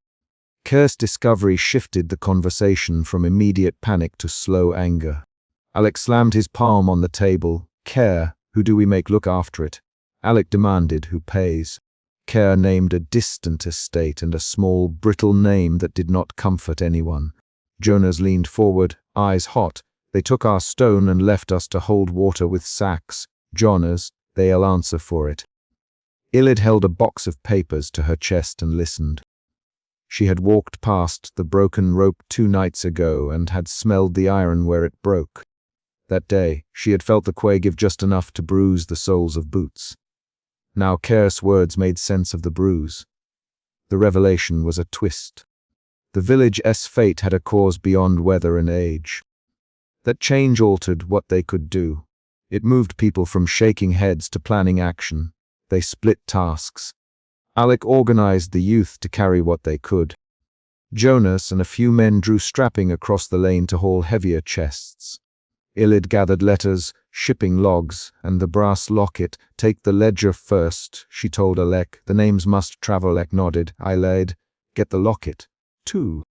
Kerr's discovery shifted the conversation from immediate panic to slow anger. Alec slammed his palm on the table. Care, who do we make look after it? Alec demanded, who pays? Care named a distant estate and a small, brittle name that did not comfort anyone. Jonas leaned forward, eyes hot. They took our stone and left us to hold water with sacks. Jonas, they'll answer for it. Ilid held a box of papers to her chest and listened. She had walked past the broken rope 2 nights ago and had smelled the iron where it broke. That day, she had felt the quay give just enough to bruise the soles of boots. Now Care's words made sense of the bruise. The revelation was a twist. The village's fate had a cause beyond weather and age. That change altered what they could do. It moved people from shaking heads to planning action. They split tasks. Alec organized the youth to carry what they could. Jonas and a few men drew strapping across the lane to haul heavier chests. Ilid gathered letters, shipping logs, and the brass locket. Take the ledger first, she told Alec. The names must travel. Alec nodded. I laid. Get the locket, too.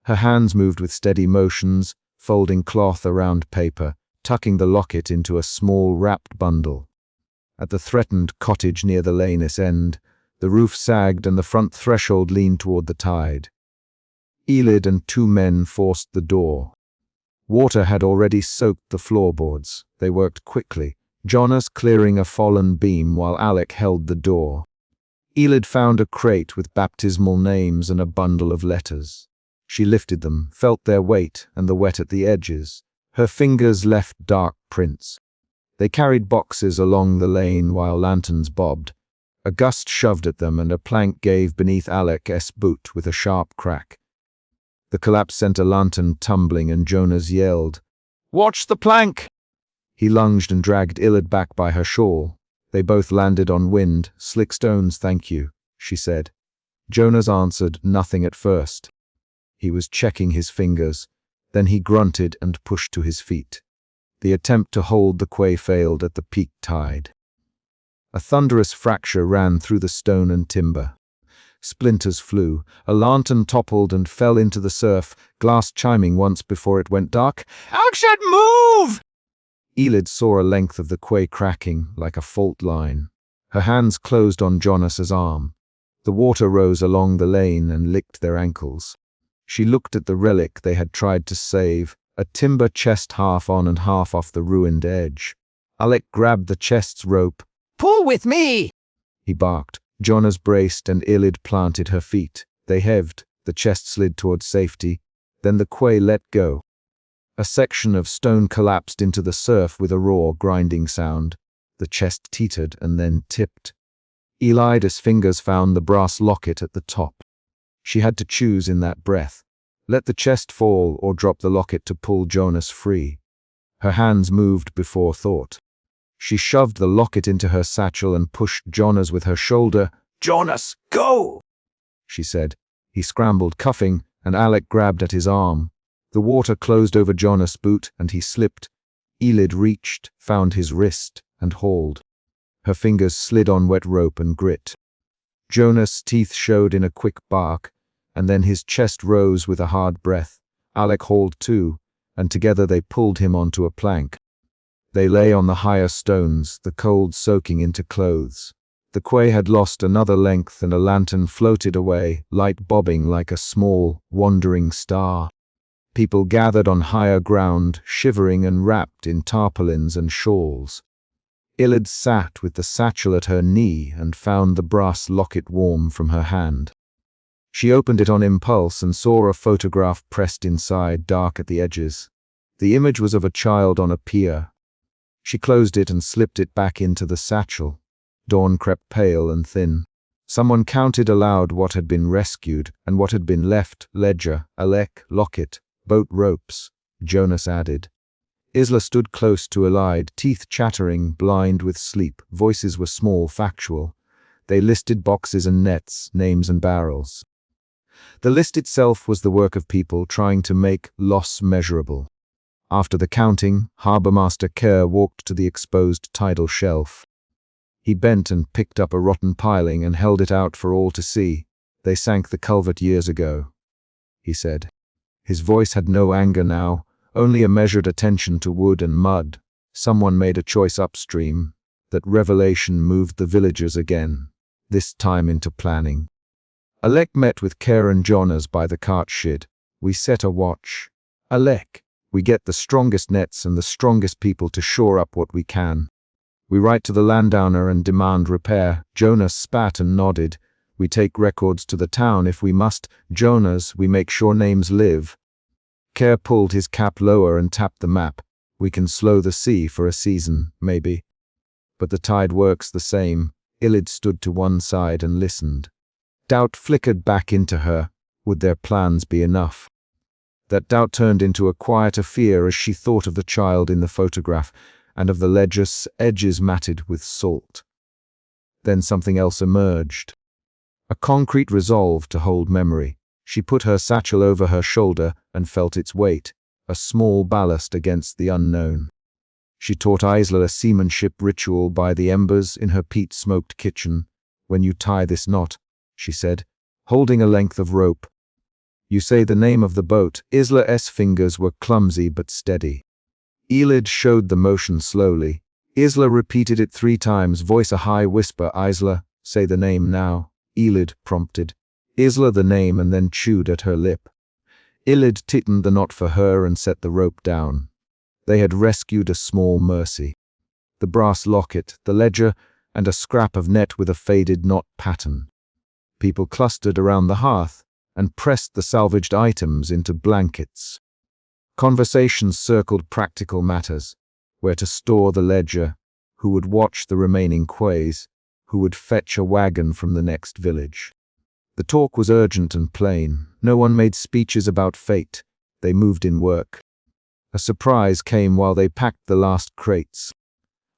Her hands moved with steady motions, folding cloth around paper, tucking the locket into a small wrapped bundle. At the threatened cottage near the lane's end, the roof sagged and the front threshold leaned toward the tide. Ilid and 2 men forced the door. Water had already soaked the floorboards. They worked quickly, Jonas clearing a fallen beam while Alec held the door. Ilid found a crate with baptismal names and a bundle of letters. She lifted them, felt their weight and the wet at the edges. Her fingers left dark prints. They carried boxes along the lane while lanterns bobbed. A gust shoved at them and a plank gave beneath Alec's boot with a sharp crack. The collapse sent a lantern tumbling and Jonas yelled, "Watch the plank!" He lunged and dragged Ilid back by her shawl. They both landed on wind. Slick stones, thank you, she said. Jonas answered nothing at first. He was checking his fingers. Then he grunted and pushed to his feet. The attempt to hold the quay failed at the peak tide. A thunderous fracture ran through the stone and timber. Splinters flew. A lantern toppled and fell into the surf, glass chiming once before it went dark. "Action, move!" Ilid saw a length of the quay cracking, like a fault line. Her hands closed on Jonas's arm. The water rose along the lane and licked their ankles. She looked at the relic they had tried to save, a timber chest half on and half off the ruined edge. Alec grabbed the chest's rope. "Pull with me!" he barked. Jonas braced and Ilid planted her feet. They heaved. The chest slid toward safety. Then the quay let go. A section of stone collapsed into the surf with a raw, grinding sound. The chest teetered and then tipped. Elida's fingers found the brass locket at the top. She had to choose in that breath. Let the chest fall or drop the locket to pull Jonas free. Her hands moved before thought. She shoved the locket into her satchel and pushed Jonas with her shoulder. "Jonas, go!" she said. He scrambled, cuffing, and Alec grabbed at his arm. The water closed over Jonas' boot, and he slipped. Ilid reached, found his wrist, and hauled. Her fingers slid on wet rope and grit. Jonas' teeth showed in a quick bark, and then his chest rose with a hard breath. Alec hauled too, and together they pulled him onto a plank. They lay on the higher stones, the cold soaking into clothes. The quay had lost another length and a lantern floated away, light bobbing like a small, wandering star. People gathered on higher ground, shivering and wrapped in tarpaulins and shawls. Ilid sat with the satchel at her knee and found the brass locket warm from her hand. She opened it on impulse and saw a photograph pressed inside, dark at the edges. The image was of a child on a pier. She closed it and slipped it back into the satchel. Dawn crept pale and thin. Someone counted aloud what had been rescued and what had been left. Ledger, Alec, locket, boat ropes, Jonas added. Isla stood close to Elide, teeth chattering, blind with sleep. Voices were small, factual. They listed boxes and nets, names and barrels. The list itself was the work of people trying to make loss measurable. After the counting, Harbourmaster Kerr walked to the exposed tidal shelf. He bent and picked up a rotten piling and held it out for all to see. "They sank the culvert years ago," he said. His voice had no anger now, only a measured attention to wood and mud. Someone made a choice upstream. That revelation moved the villagers again, this time into planning. Alec met with Kerr and Jonas by the cart shed. We set a watch. Alec, we get the strongest nets and the strongest people to shore up what we can. We write to the landowner and demand repair. Jonas spat and nodded. We take records to the town if we must. Jonas, we make sure names live. Kerr pulled his cap lower and tapped the map. We can slow the sea for a season, maybe. But the tide works the same. Ilid stood to one side and listened. Doubt flickered back into her. Would their plans be enough? That doubt turned into a quieter fear as she thought of the child in the photograph and of the ledger's edges matted with salt. Then something else emerged. A concrete resolve to hold memory. She put her satchel over her shoulder and felt its weight, a small ballast against the unknown. She taught Isla a seamanship ritual by the embers in her peat-smoked kitchen. When you tie this knot, she said, holding a length of rope. You say the name of the boat. Isla's fingers were clumsy but steady. Elid showed the motion slowly. Isla repeated it 3 times, voice a high whisper. Isla, say the name now. Elid prompted. Isla the name and then chewed at her lip. Elid tightened the knot for her and set the rope down. They had rescued a small mercy. The brass locket, the ledger, and a scrap of net with a faded knot pattern. People clustered around the hearth and pressed the salvaged items into blankets. Conversations circled practical matters, where to store the ledger, who would watch the remaining quays, who would fetch a wagon from the next village. The talk was urgent and plain. No one made speeches about fate. They moved in work. A surprise came while they packed the last crates.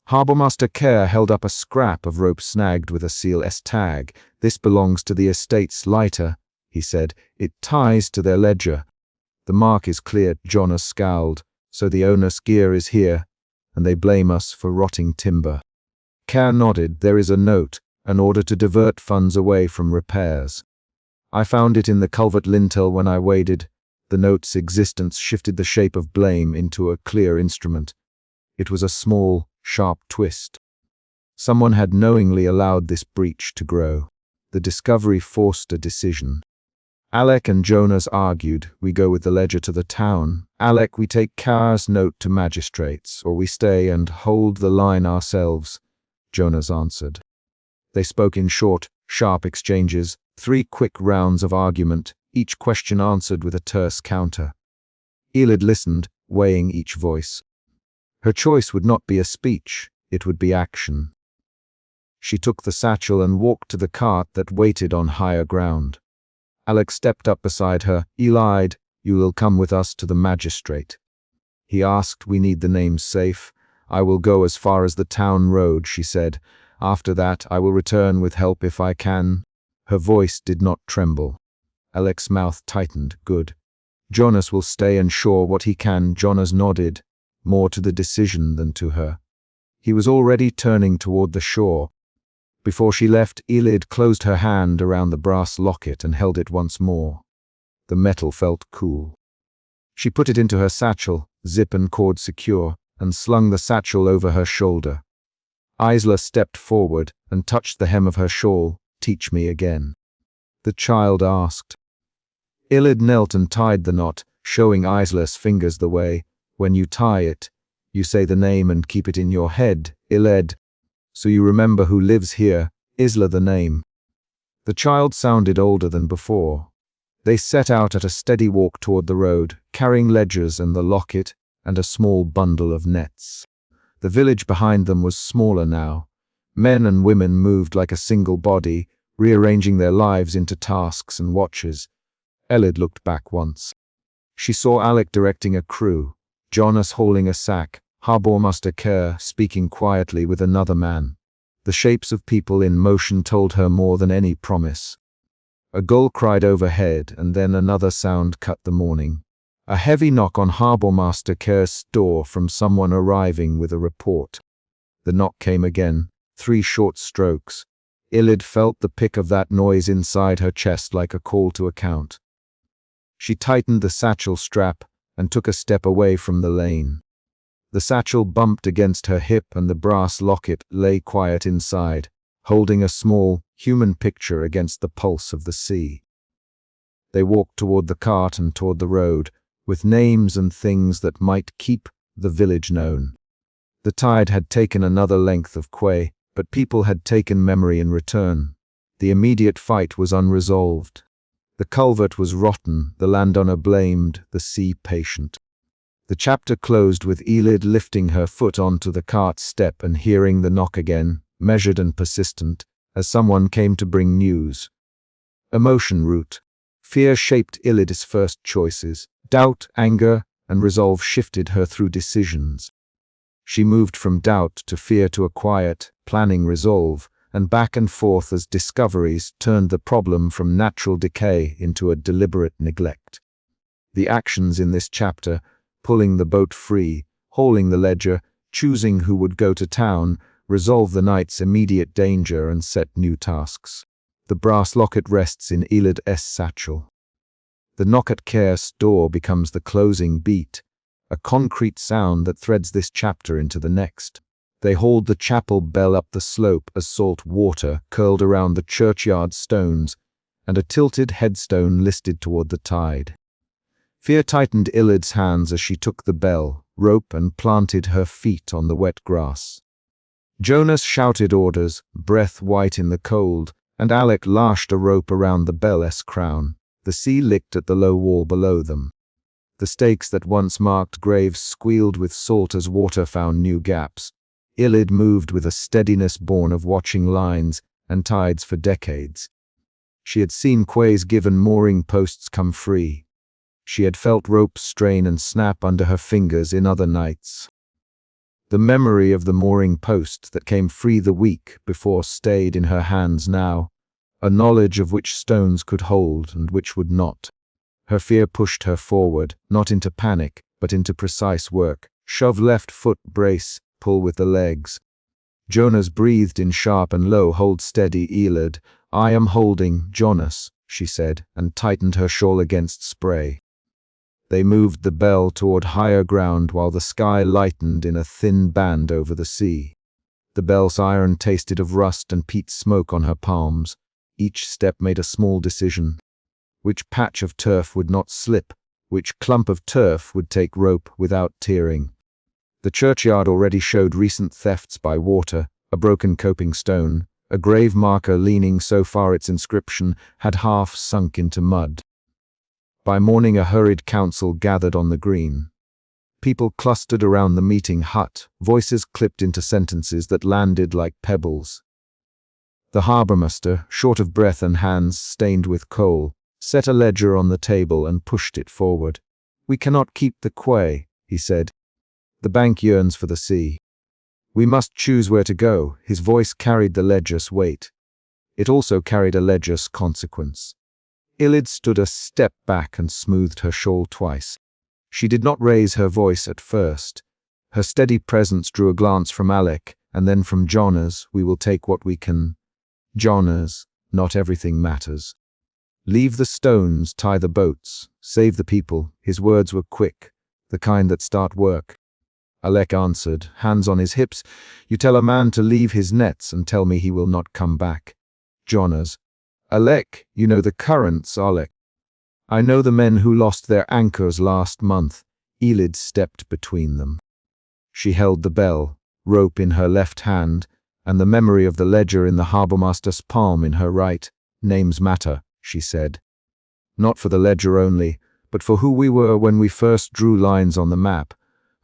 Harbourmaster Kerr held up a scrap of rope snagged with a seal S tag. This belongs to the estate's lighter, he said. It ties to their ledger. The mark is clear. Jonas scowled. So the owner's gear is here, and they blame us for rotting timber. Kerr nodded. There is a note, an order to divert funds away from repairs. I found it in the culvert lintel when I waded. The note's existence shifted the shape of blame into a clear instrument. It was a small, sharp twist. Someone had knowingly allowed this breach to grow. The discovery forced a decision. Alec and Jonas argued. We go with the ledger to the town. Alec, we take Kerr's note to magistrates, or we stay and hold the line ourselves, Jonas answered. They spoke in short, sharp exchanges, 3 quick rounds of argument, each question answered with a terse counter. Elid listened, weighing each voice. Her choice would not be a speech, it would be action. She took the satchel and walked to the cart that waited on higher ground. Alec stepped up beside her. Elid, you will come with us to the magistrate. He asked. We need the names safe. I will go as far as the town road, she said. After that, I will return with help if I can. Her voice did not tremble. Alec's mouth tightened. Good. Jonas will stay and shore what he can. Jonas nodded, more to the decision than to her. He was already turning toward the shore. Before she left, Elid closed her hand around the brass locket and held it once more. The metal felt cool. She put it into her satchel, zip and cord secure, and slung the satchel over her shoulder. Isla stepped forward and touched the hem of her shawl. Teach me again. The child asked. Elid knelt and tied the knot, showing Isla's fingers the way. When you tie it, you say the name and keep it in your head, Elid. So you remember who lives here, Isla the name. The child sounded older than before. They set out at a steady walk toward the road, carrying ledgers and the locket and a small bundle of nets. The village behind them was smaller now. Men and women moved like a single body, rearranging their lives into tasks and watches. Elid looked back once. She saw Alec directing a crew, Jonas hauling a sack, Harbourmaster Kerr speaking quietly with another man. The shapes of people in motion told her more than any promise. A gull cried overhead, and then another sound cut the morning. A heavy knock on Harbourmaster Kerr's door from someone arriving with a report. The knock came again, 3 short strokes. Elid felt the pick of that noise inside her chest like a call to account. She tightened the satchel strap and took a step away from the lane. The satchel bumped against her hip and the brass locket lay quiet inside, holding a small, human picture against the pulse of the sea. They walked toward the cart and toward the road, with names and things that might keep the village known. The tide had taken another length of quay, but people had taken memory in return. The immediate fight was unresolved. The culvert was rotten, the landowner blamed, the sea patient. The chapter closed with Elid lifting her foot onto the cart step and hearing the knock again, measured and persistent, as someone came to bring news. Emotion root. Fear shaped Elid's first choices. Doubt, anger, and resolve shifted her through decisions. She moved from doubt to fear to a quiet, planning resolve, and back and forth as discoveries turned the problem from natural decay into a deliberate neglect. The actions in this chapter, pulling the boat free, hauling the ledger, choosing who would go to town, resolve the night's immediate danger and set new tasks. The brass locket rests in Elid's satchel. The knock at Care's door becomes the closing beat, a concrete sound that threads this chapter into the next. They hauled the chapel bell up the slope as salt water curled around the churchyard stones, and a tilted headstone listed toward the tide. Fear tightened Elid's hands as she took the bell, rope, and planted her feet on the wet grass. Jonas shouted orders, breath white in the cold, and Alec lashed a rope around the bell's crown. The sea licked at the low wall below them. The stakes that once marked graves squealed with salt as water found new gaps. Elid moved with a steadiness born of watching lines and tides for decades. She had seen quays given mooring posts come free. She had felt ropes strain and snap under her fingers in other nights. The memory of the mooring post that came free the week before stayed in her hands now, a knowledge of which stones could hold and which would not. Her fear pushed her forward, not into panic, but into precise work. Shove left foot, brace, pull with the legs. Jonas breathed in sharp and low, hold steady, Elid. I am holding, Jonas, she said, and tightened her shawl against spray. They moved the bell toward higher ground while the sky lightened in a thin band over the sea. The bell's iron tasted of rust and peat smoke on her palms. Each step made a small decision. Which patch of turf would not slip, which clump of turf would take rope without tearing. The churchyard already showed recent thefts by water, a broken coping stone, a grave marker leaning so far its inscription had half sunk into mud. By morning a hurried council gathered on the green. People clustered around the meeting hut, voices clipped into sentences that landed like pebbles. The harbourmaster, short of breath and hands stained with coal, set a ledger on the table and pushed it forward. We cannot keep the quay, he said. The bank yearns for the sea. We must choose where to go. His voice carried the ledger's weight. It also carried a ledger's consequence. Elid stood a step back and smoothed her shawl twice. She did not raise her voice at first. Her steady presence drew a glance from Alec, and then from Jonas. We will take what we can. Jonas, not everything matters. Leave the stones, tie the boats, save the people. His words were quick, the kind that start work. Alec answered, hands on his hips. You tell a man to leave his nets and tell me he will not come back. Jonas. Alec, you know the currents, Alec. I know the men who lost their anchors last month. Elid stepped between them. She held the bell, rope in her left hand, and the memory of the ledger in the harbourmaster's palm in her right. Names matter, she said. Not for the ledger only, but for who we were when we first drew lines on the map.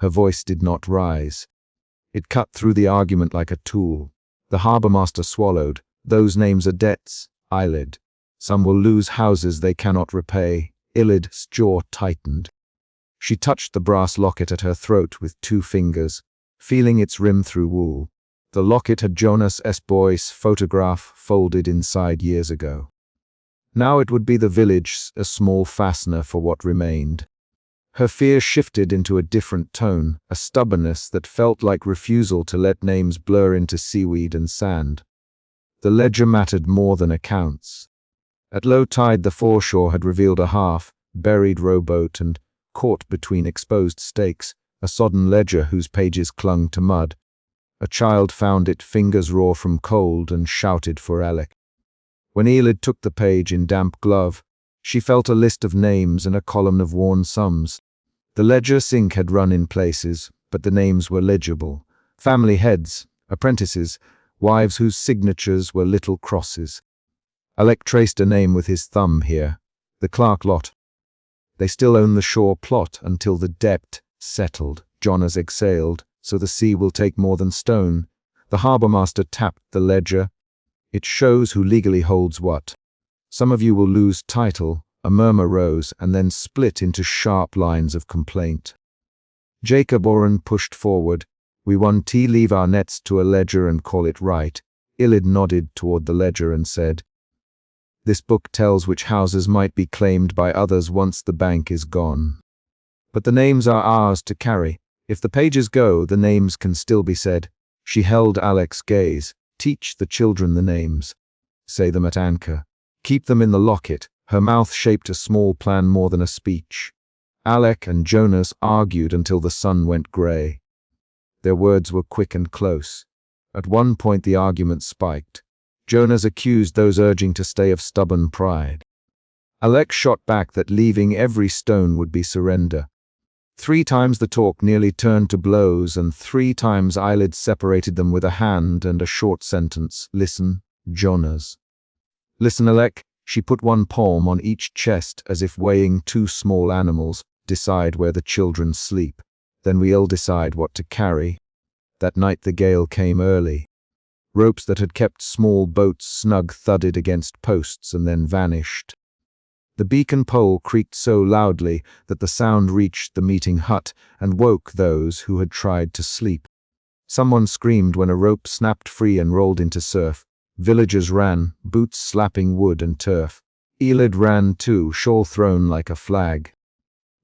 Her voice did not rise. It cut through the argument like a tool. The harbourmaster swallowed. Those names are debts, Elid. Some will lose houses they cannot repay. Elid's jaw tightened. She touched the brass locket at her throat with 2 fingers, feeling its rim through wool. The locket had Jonas S. Boyce's photograph folded inside years ago. Now it would be the village's, a small fastener for what remained. Her fear shifted into a different tone, a stubbornness that felt like refusal to let names blur into seaweed and sand. The ledger mattered more than accounts. At low tide the foreshore had revealed a half-buried rowboat, and, caught between exposed stakes, a sodden ledger whose pages clung to mud. A child found it, fingers raw from cold, and shouted for Alec. When Elid took the page in damp glove, she felt a list of names and a column of worn sums. The ledger's ink had run in places, but the names were legible. Family heads, apprentices, wives whose signatures were little crosses. Alec traced a name with his thumb here, the Clark lot. They still own the shore plot until the debt settled. Jonas exhaled, so the sea will take more than stone. The harbourmaster tapped the ledger. It shows who legally holds what. Some of you will lose title. A murmur rose and then split into sharp lines of complaint. Jacob Oren pushed forward. We want to leave our nets to a ledger and call it right. Ilid nodded toward the ledger and said, This book tells which houses might be claimed by others once the bank is gone. But the names are ours to carry. If the pages go, the names can still be said. She held Alec's gaze. Teach the children the names. Say them at anchor. Keep them in the locket. Her mouth shaped a small plan more than a speech. Alec and Jonas argued until the sun went grey. Their words were quick and close. At one point the argument spiked. Jonas accused those urging to stay of stubborn pride. Alec shot back that leaving every stone would be surrender. 3 times the talk nearly turned to blows, and 3 times Eyelids separated them with a hand and a short sentence. Listen, Jonas. Listen, Alec. She put one palm on each chest as if weighing 2 small animals. Decide where the children sleep. Then we'll decide what to carry. That night the gale came early. Ropes that had kept small boats snug thudded against posts and then vanished. The beacon pole creaked so loudly that the sound reached the meeting hut and woke those who had tried to sleep. Someone screamed when a rope snapped free and rolled into surf. Villagers ran, boots slapping wood and turf. Elid ran too, shawl thrown like a flag.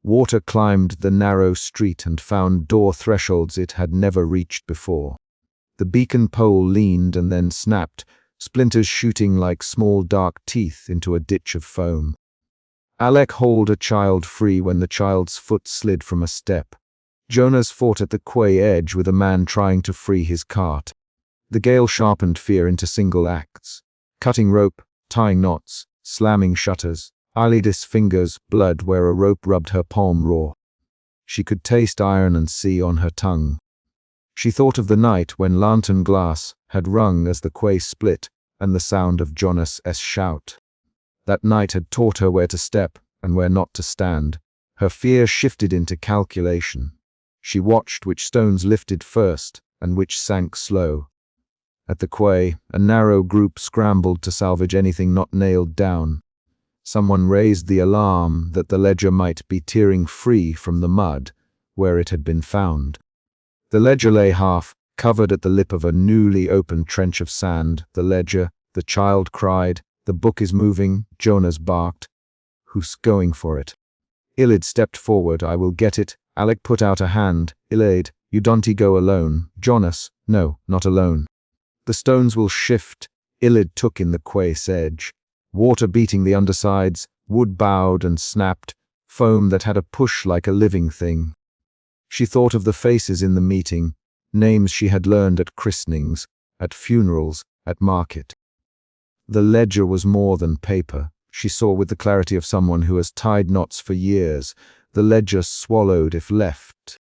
Water climbed the narrow street and found door thresholds it had never reached before. The beacon pole leaned and then snapped, splinters shooting like small dark teeth into a ditch of foam. Alec hauled a child free when the child's foot slid from a step. Jonas fought at the quay edge with a man trying to free his cart. The gale sharpened fear into single acts. Cutting rope, tying knots, slamming shutters. Eilid's fingers, blood where a rope rubbed her palm raw. She could taste iron and sea on her tongue. She thought of the night when lantern glass had rung as the quay split and the sound of Jonas' shout. That night had taught her where to step and where not to stand. Her fear shifted into calculation. She watched which stones lifted first and which sank slow. At the quay, a narrow group scrambled to salvage anything not nailed down. Someone raised the alarm that the ledger might be tearing free from the mud where it had been found. The ledger lay half, covered at the lip of a newly opened trench of sand. The ledger, the child cried, the book is moving, Jonas barked. Who's going for it? Ilid stepped forward. I will get it. Alec put out a hand. Ilid, you don't go alone. Jonas, no, not alone. The stones will shift. Ilid took in the quay's edge. Water beating the undersides, wood bowed and snapped, foam that had a push like a living thing. She thought of the faces in the meeting, names she had learned at christenings, at funerals, at market. The ledger was more than paper. She saw with the clarity of someone who has tied knots for years. The ledger swallowed if left.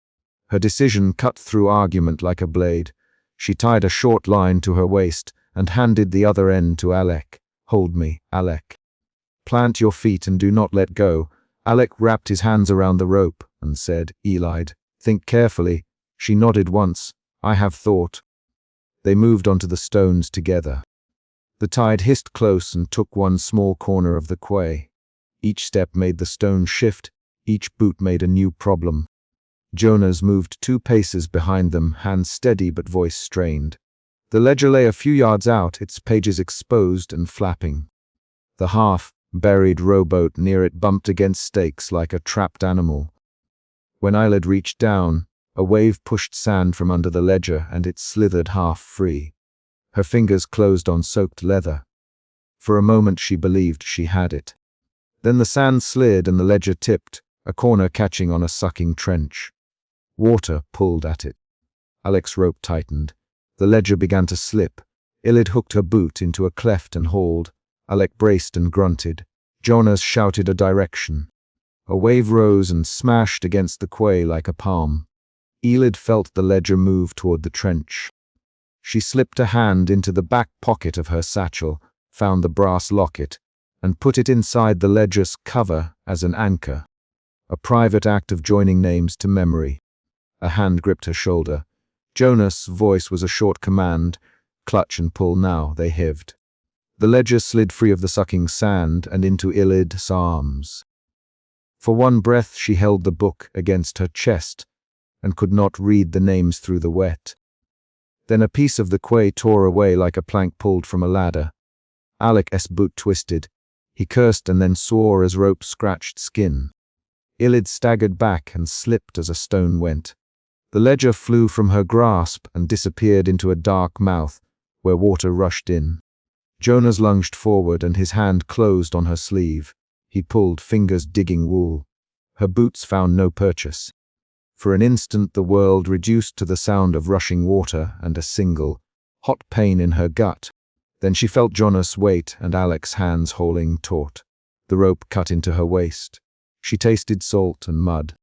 Her decision cut through argument like a blade. She tied a short line to her waist and handed the other end to Alec. Hold me, Alec. Plant your feet and do not let go. Alec wrapped his hands around the rope and said, Elide, think carefully. She nodded once. I have thought. They moved onto the stones together. The tide hissed close and took one small corner of the quay. Each step made the stone shift. Each boot made a new problem. Jonas moved 2 paces behind them, hands steady but voice strained. The ledger lay a few yards out, its pages exposed and flapping. The half-buried rowboat near it bumped against stakes like a trapped animal. When Eilid reached down, a wave pushed sand from under the ledger and it slithered half free. Her fingers closed on soaked leather. For a moment she believed she had it. Then the sand slid and the ledger tipped, a corner catching on a sucking trench. Water pulled at it. Alec's rope tightened. The ledger began to slip. Ilid hooked her boot into a cleft and hauled. Alec braced and grunted. Jonas shouted a direction. A wave rose and smashed against the quay like a palm. Elid felt the ledger move toward the trench. She slipped a hand into the back pocket of her satchel, found the brass locket, and put it inside the ledger's cover as an anchor. A private act of joining names to memory. A hand gripped her shoulder. Jonas' voice was a short command. Clutch and pull now, they hived. The ledger slid free of the sucking sand and into Ilid's arms. For one breath she held the book against her chest and could not read the names through the wet. Then a piece of the quay tore away like a plank pulled from a ladder. Alec's boot twisted. He cursed and then swore as rope scratched skin. Ilid staggered back and slipped as a stone went. The ledger flew from her grasp and disappeared into a dark mouth where water rushed in. Jonas lunged forward and his hand closed on her sleeve. He pulled, fingers digging wool. Her boots found no purchase. For an instant the world reduced to the sound of rushing water and a single, hot pain in her gut. Then she felt Jonas' weight and Alec's hands hauling taut. The rope cut into her waist. She tasted salt and mud.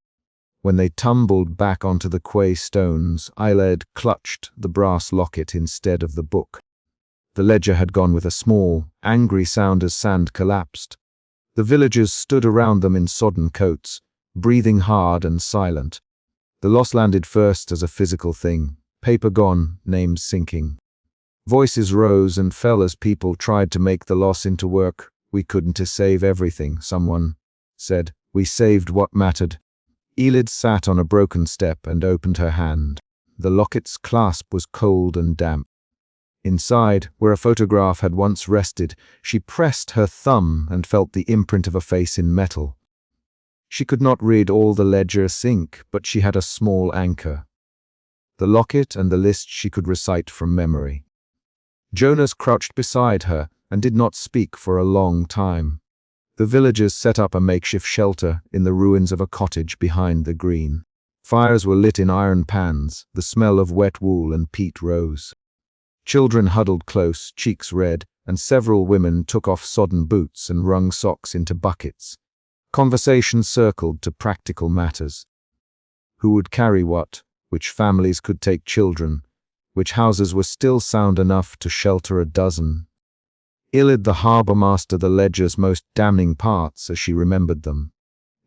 When they tumbled back onto the quay stones, Ilid clutched the brass locket instead of the book. The ledger had gone with a small, angry sound as sand collapsed. The villagers stood around them in sodden coats, breathing hard and silent. The loss landed first as a physical thing. Paper gone, names sinking. Voices rose and fell as people tried to make the loss into work. We couldn't save everything, someone said. We saved what mattered. Elid sat on a broken step and opened her hand. The locket's clasp was cold and damp. Inside, where a photograph had once rested, she pressed her thumb and felt the imprint of a face in metal. She could not read all the ledger sink, but she had a small anchor. The locket and the list she could recite from memory. Jonas crouched beside her and did not speak for a long time. The villagers set up a makeshift shelter in the ruins of a cottage behind the green. Fires were lit in iron pans, the smell of wet wool and peat rose. Children huddled close, cheeks red, and several women took off sodden boots and wrung socks into buckets. Conversation circled to practical matters. Who would carry what? Which families could take children? Which houses were still sound enough to shelter a dozen? Ilid the harbour master the ledger's most damning parts as she remembered them.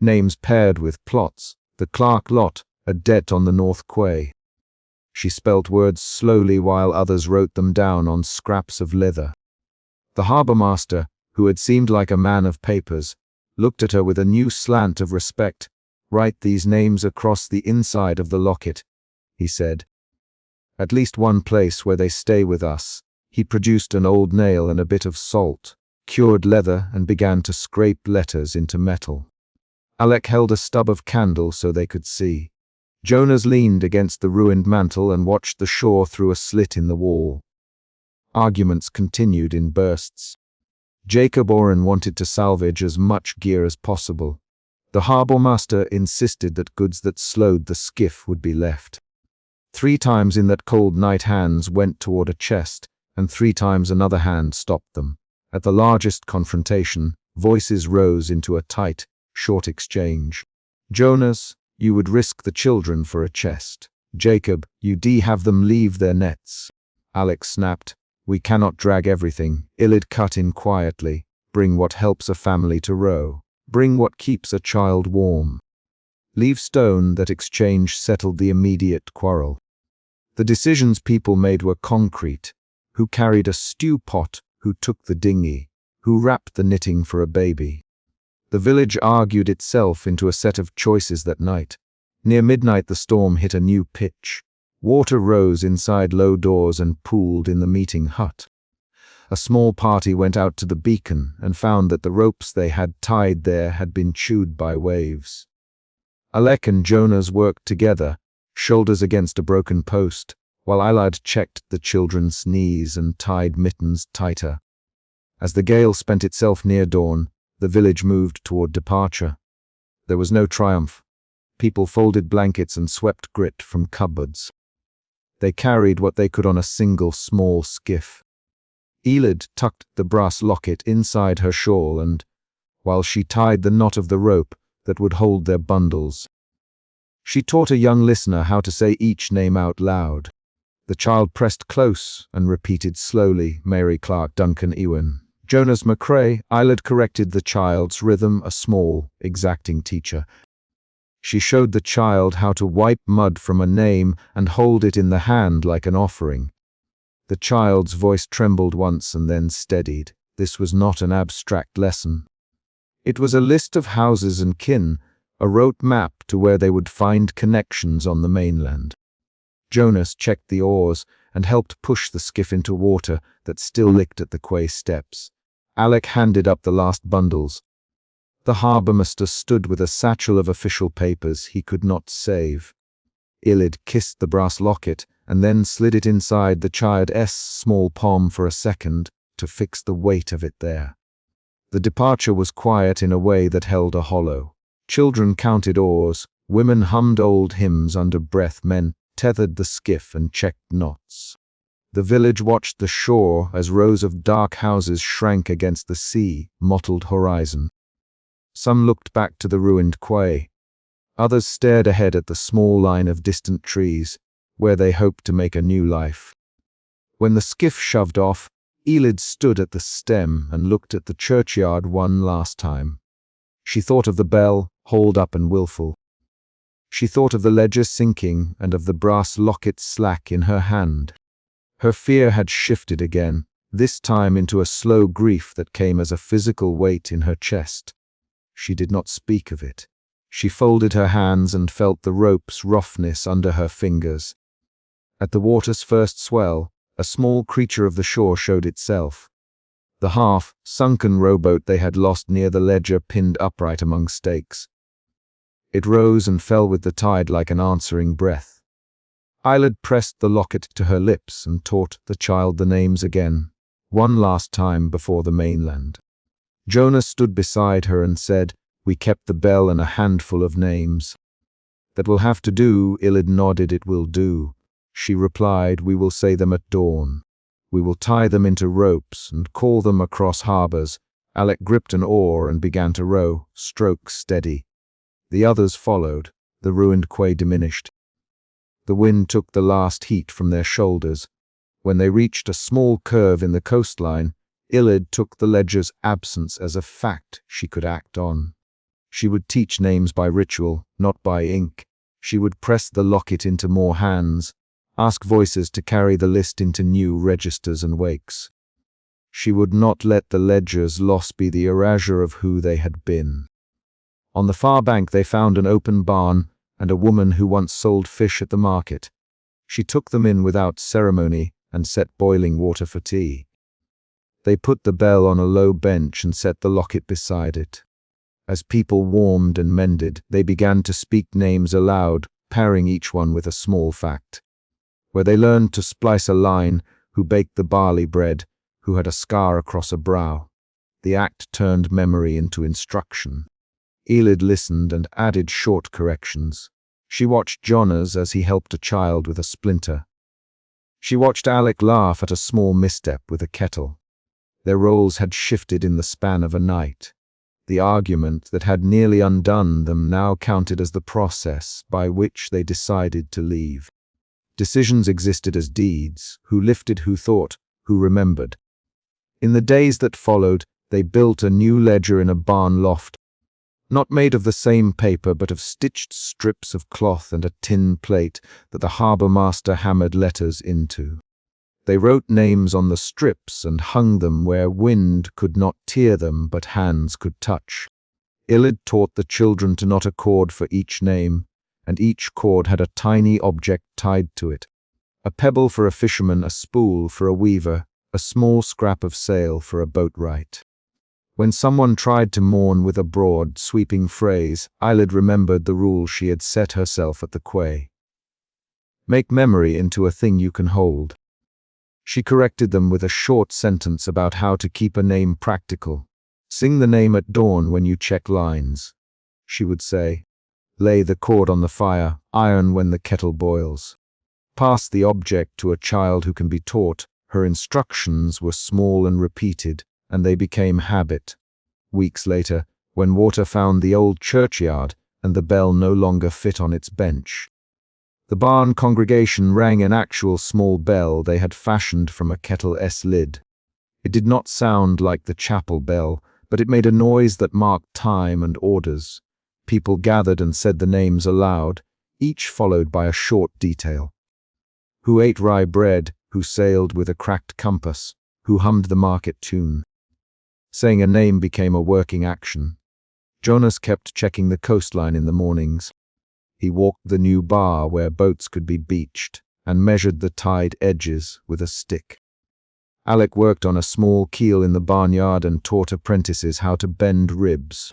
Names paired with plots, the Clark lot, a debt on the North Quay. She spelt words slowly while others wrote them down on scraps of leather. The harbour master, who had seemed like a man of papers, looked at her with a new slant of respect. Write these names across the inside of the locket, he said. At least one place where they stay with us. He produced an old nail and a bit of salt, cured leather, and began to scrape letters into metal. Alec held a stub of candle so they could see. Jonas leaned against the ruined mantel and watched the shore through a slit in the wall. Arguments continued in bursts. Jacob Oren wanted to salvage as much gear as possible. The harbour master insisted that goods that slowed the skiff would be left. 3 times in that cold night hands went toward a chest, and 3 times another hand stopped them. At the largest confrontation, voices rose into a tight, short exchange. Jonas, you would risk the children for a chest. Jacob, you'd have them leave their nets. Alex snapped. We cannot drag everything. Ilid cut in quietly. Bring what helps a family to row. Bring what keeps a child warm. Leave stone. That exchange settled the immediate quarrel. The decisions people made were concrete. Who carried a stew pot? Who took the dinghy? Who wrapped the knitting for a baby? The village argued itself into a set of choices that night. Near midnight the storm hit a new pitch. Water rose inside low doors and pooled in the meeting hut. A small party went out to the beacon and found that the ropes they had tied there had been chewed by waves. Alec and Jonas worked together, shoulders against a broken post, while Ilad checked the children's knees and tied mittens tighter. As the gale spent itself near dawn, the village moved toward departure. There was no triumph. People folded blankets and swept grit from cupboards. They carried what they could on a single small skiff. Elid tucked the brass locket inside her shawl and, while she tied the knot of the rope that would hold their bundles, she taught a young listener how to say each name out loud. The child pressed close and repeated slowly, Mary Clark Duncan Ewan. Jonas McCrae. Eilid corrected the child's rhythm, a small, exacting teacher. She showed the child how to wipe mud from a name and hold it in the hand like an offering. The child's voice trembled once and then steadied. This was not an abstract lesson. It was a list of houses and kin, a route map to where they would find connections on the mainland. Jonas checked the oars and helped push the skiff into water that still licked at the quay steps. Alec handed up the last bundles. The harbourmaster stood with a satchel of official papers he could not save. Ilid kissed the brass locket and then slid it inside the child's small palm for a second to fix the weight of it there. The departure was quiet in a way that held a hollow. Children counted oars, women hummed old hymns under breath, men tethered the skiff and checked knots. The village watched the shore as rows of dark houses shrank against the sea, mottled horizon. Some looked back to the ruined quay. Others stared ahead at the small line of distant trees, where they hoped to make a new life. When the skiff shoved off, Elid stood at the stem and looked at the churchyard one last time. She thought of the bell, hauled up and willful. She thought of the ledger sinking and of the brass locket slack in her hand. Her fear had shifted again, this time into a slow grief that came as a physical weight in her chest. She did not speak of it. She folded her hands and felt the rope's roughness under her fingers. At the water's first swell, a small creature of the shore showed itself. The half-sunken rowboat they had lost near the ledger pinned upright among stakes. It rose and fell with the tide like an answering breath. Eilid pressed the locket to her lips and taught the child the names again, one last time before the mainland. Jonas stood beside her and said, "We kept the bell and a handful of names." "That will have to do," Eilid nodded. "It will do." She replied, "We will say them at dawn. We will tie them into ropes and call them across harbours." Alec gripped an oar and began to row, stroke steady. The others followed. The ruined quay diminished. The wind took the last heat from their shoulders. When they reached a small curve in the coastline, Ilid took the ledger's absence as a fact she could act on. She would teach names by ritual, not by ink. She would press the locket into more hands, ask voices to carry the list into new registers and wakes. She would not let the ledger's loss be the erasure of who they had been. On the far bank they found an open barn and a woman who once sold fish at the market. She took them in without ceremony and set boiling water for tea. They put the bell on a low bench and set the locket beside it. As people warmed and mended, they began to speak names aloud, pairing each one with a small fact. Where they learned to splice a line, who baked the barley bread, who had a scar across a brow. The act turned memory into instruction. Elid listened and added short corrections. She watched Jonas as he helped a child with a splinter. She watched Alec laugh at a small misstep with a kettle. Their roles had shifted in the span of a night. The argument that had nearly undone them now counted as the process by which they decided to leave. Decisions existed as deeds, who lifted, who thought, who remembered. In the days that followed, they built a new ledger in a barn loft, not made of the same paper but of stitched strips of cloth and a tin plate that the harbour master hammered letters into. They wrote names on the strips and hung them where wind could not tear them but hands could touch. Ilid taught the children to knot a cord for each name, and each cord had a tiny object tied to it. A pebble for a fisherman, a spool for a weaver, a small scrap of sail for a boatwright. When someone tried to mourn with a broad, sweeping phrase, Eilid remembered the rule she had set herself at the quay. Make memory into a thing you can hold. She corrected them with a short sentence about how to keep a name practical. Sing the name at dawn when you check lines. She would say, Lay the cord on the fire, iron when the kettle boils. Pass the object to a child who can be taught. Her instructions were small and repeated, and they became habit. Weeks later, when water found the old churchyard and the bell no longer fit on its bench, the barn congregation rang an actual small bell they had fashioned from a kettle's lid. It did not sound like the chapel bell, but it made a noise that marked time and orders. People gathered and said the names aloud, each followed by a short detail. Who ate rye bread, who sailed with a cracked compass, who hummed the market tune. Saying a name became a working action. Jonas kept checking the coastline in the mornings. He walked the new bar where boats could be beached and measured the tide edges with a stick. Alec worked on a small keel in the barnyard and taught apprentices how to bend ribs.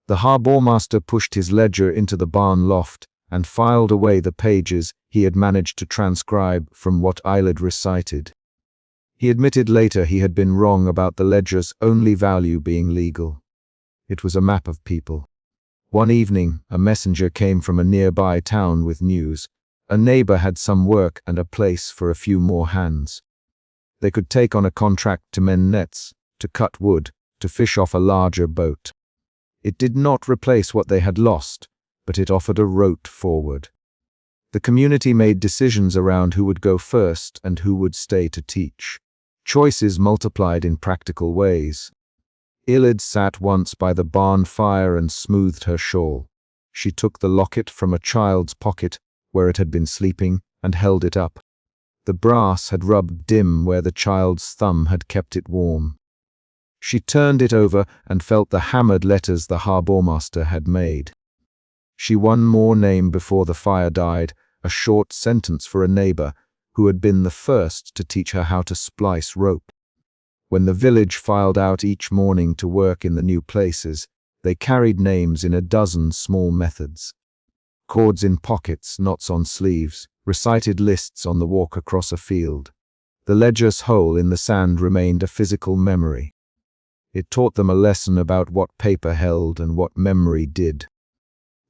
The harbourmaster pushed his ledger into the barn loft and filed away the pages he had managed to transcribe from what Eilid recited. He admitted later he had been wrong about the ledger's only value being legal. It was a map of people. One evening, a messenger came from a nearby town with news. A neighbor had some work and a place for a few more hands. They could take on a contract to mend nets, to cut wood, to fish off a larger boat. It did not replace what they had lost, but it offered a route forward. The community made decisions around who would go first and who would stay to teach. Choices multiplied in practical ways. Eilid sat once by the barn fire and smoothed her shawl. She took the locket from a child's pocket where it had been sleeping and held it up. The brass had rubbed dim where the child's thumb had kept it warm. She turned it over and felt the hammered letters the harbourmaster had made. She one more name before the fire died, a short sentence for a neighbor who had been the first to teach her how to splice rope. When the village filed out each morning to work in the new places, they carried names in a dozen small methods. Cords in pockets, knots on sleeves, recited lists on the walk across a field. The ledger's hole in the sand remained a physical memory. It taught them a lesson about what paper held and what memory did.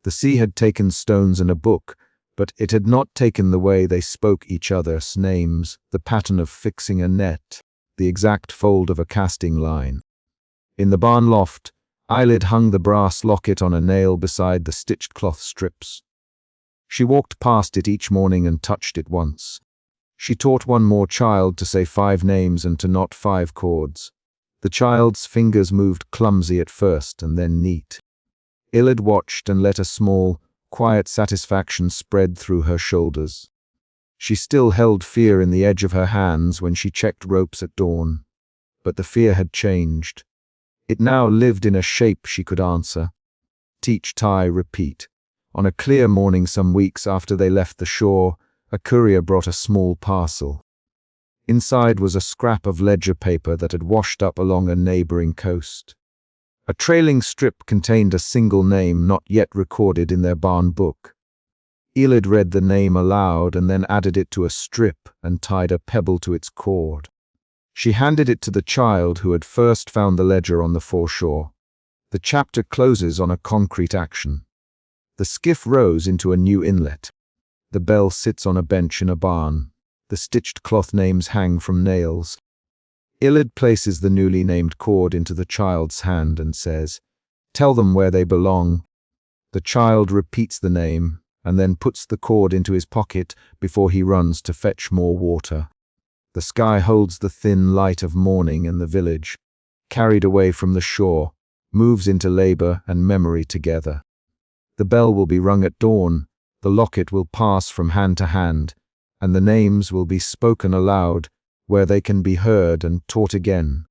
The sea had taken stones and a book, but it had not taken the way they spoke each other's names, the pattern of fixing a net, the exact fold of a casting line. In the barn loft, Eilid hung the brass locket on a nail beside the stitched cloth strips. She walked past it each morning and touched it once. She taught one more child to say 5 names and to knot 5 cords. The child's fingers moved clumsy at first and then neat. Eilid watched and let a small, quiet satisfaction spread through her shoulders. She still held fear in the edge of her hands when she checked ropes at dawn, but the fear had changed. It now lived in a shape she could answer. Teach, tie, repeat. On a clear morning some weeks after they left the shore, a courier brought a small parcel. Inside was a scrap of ledger paper that had washed up along a neighboring coast. A trailing strip contained a single name not yet recorded in their barn book. Eilid read the name aloud and then added it to a strip and tied a pebble to its cord. She handed it to the child who had first found the ledger on the foreshore. The chapter closes on a concrete action. The skiff rows into a new inlet. The bell sits on a bench in a barn. The stitched cloth names hang from nails. Eilid places the newly named cord into the child's hand and says, "Tell them where they belong." The child repeats the name and then puts the cord into his pocket before he runs to fetch more water. The sky holds the thin light of morning, and the village, carried away from the shore, moves into labor and memory together. The bell will be rung at dawn, the locket will pass from hand to hand, and the names will be spoken aloud where they can be heard and taught again.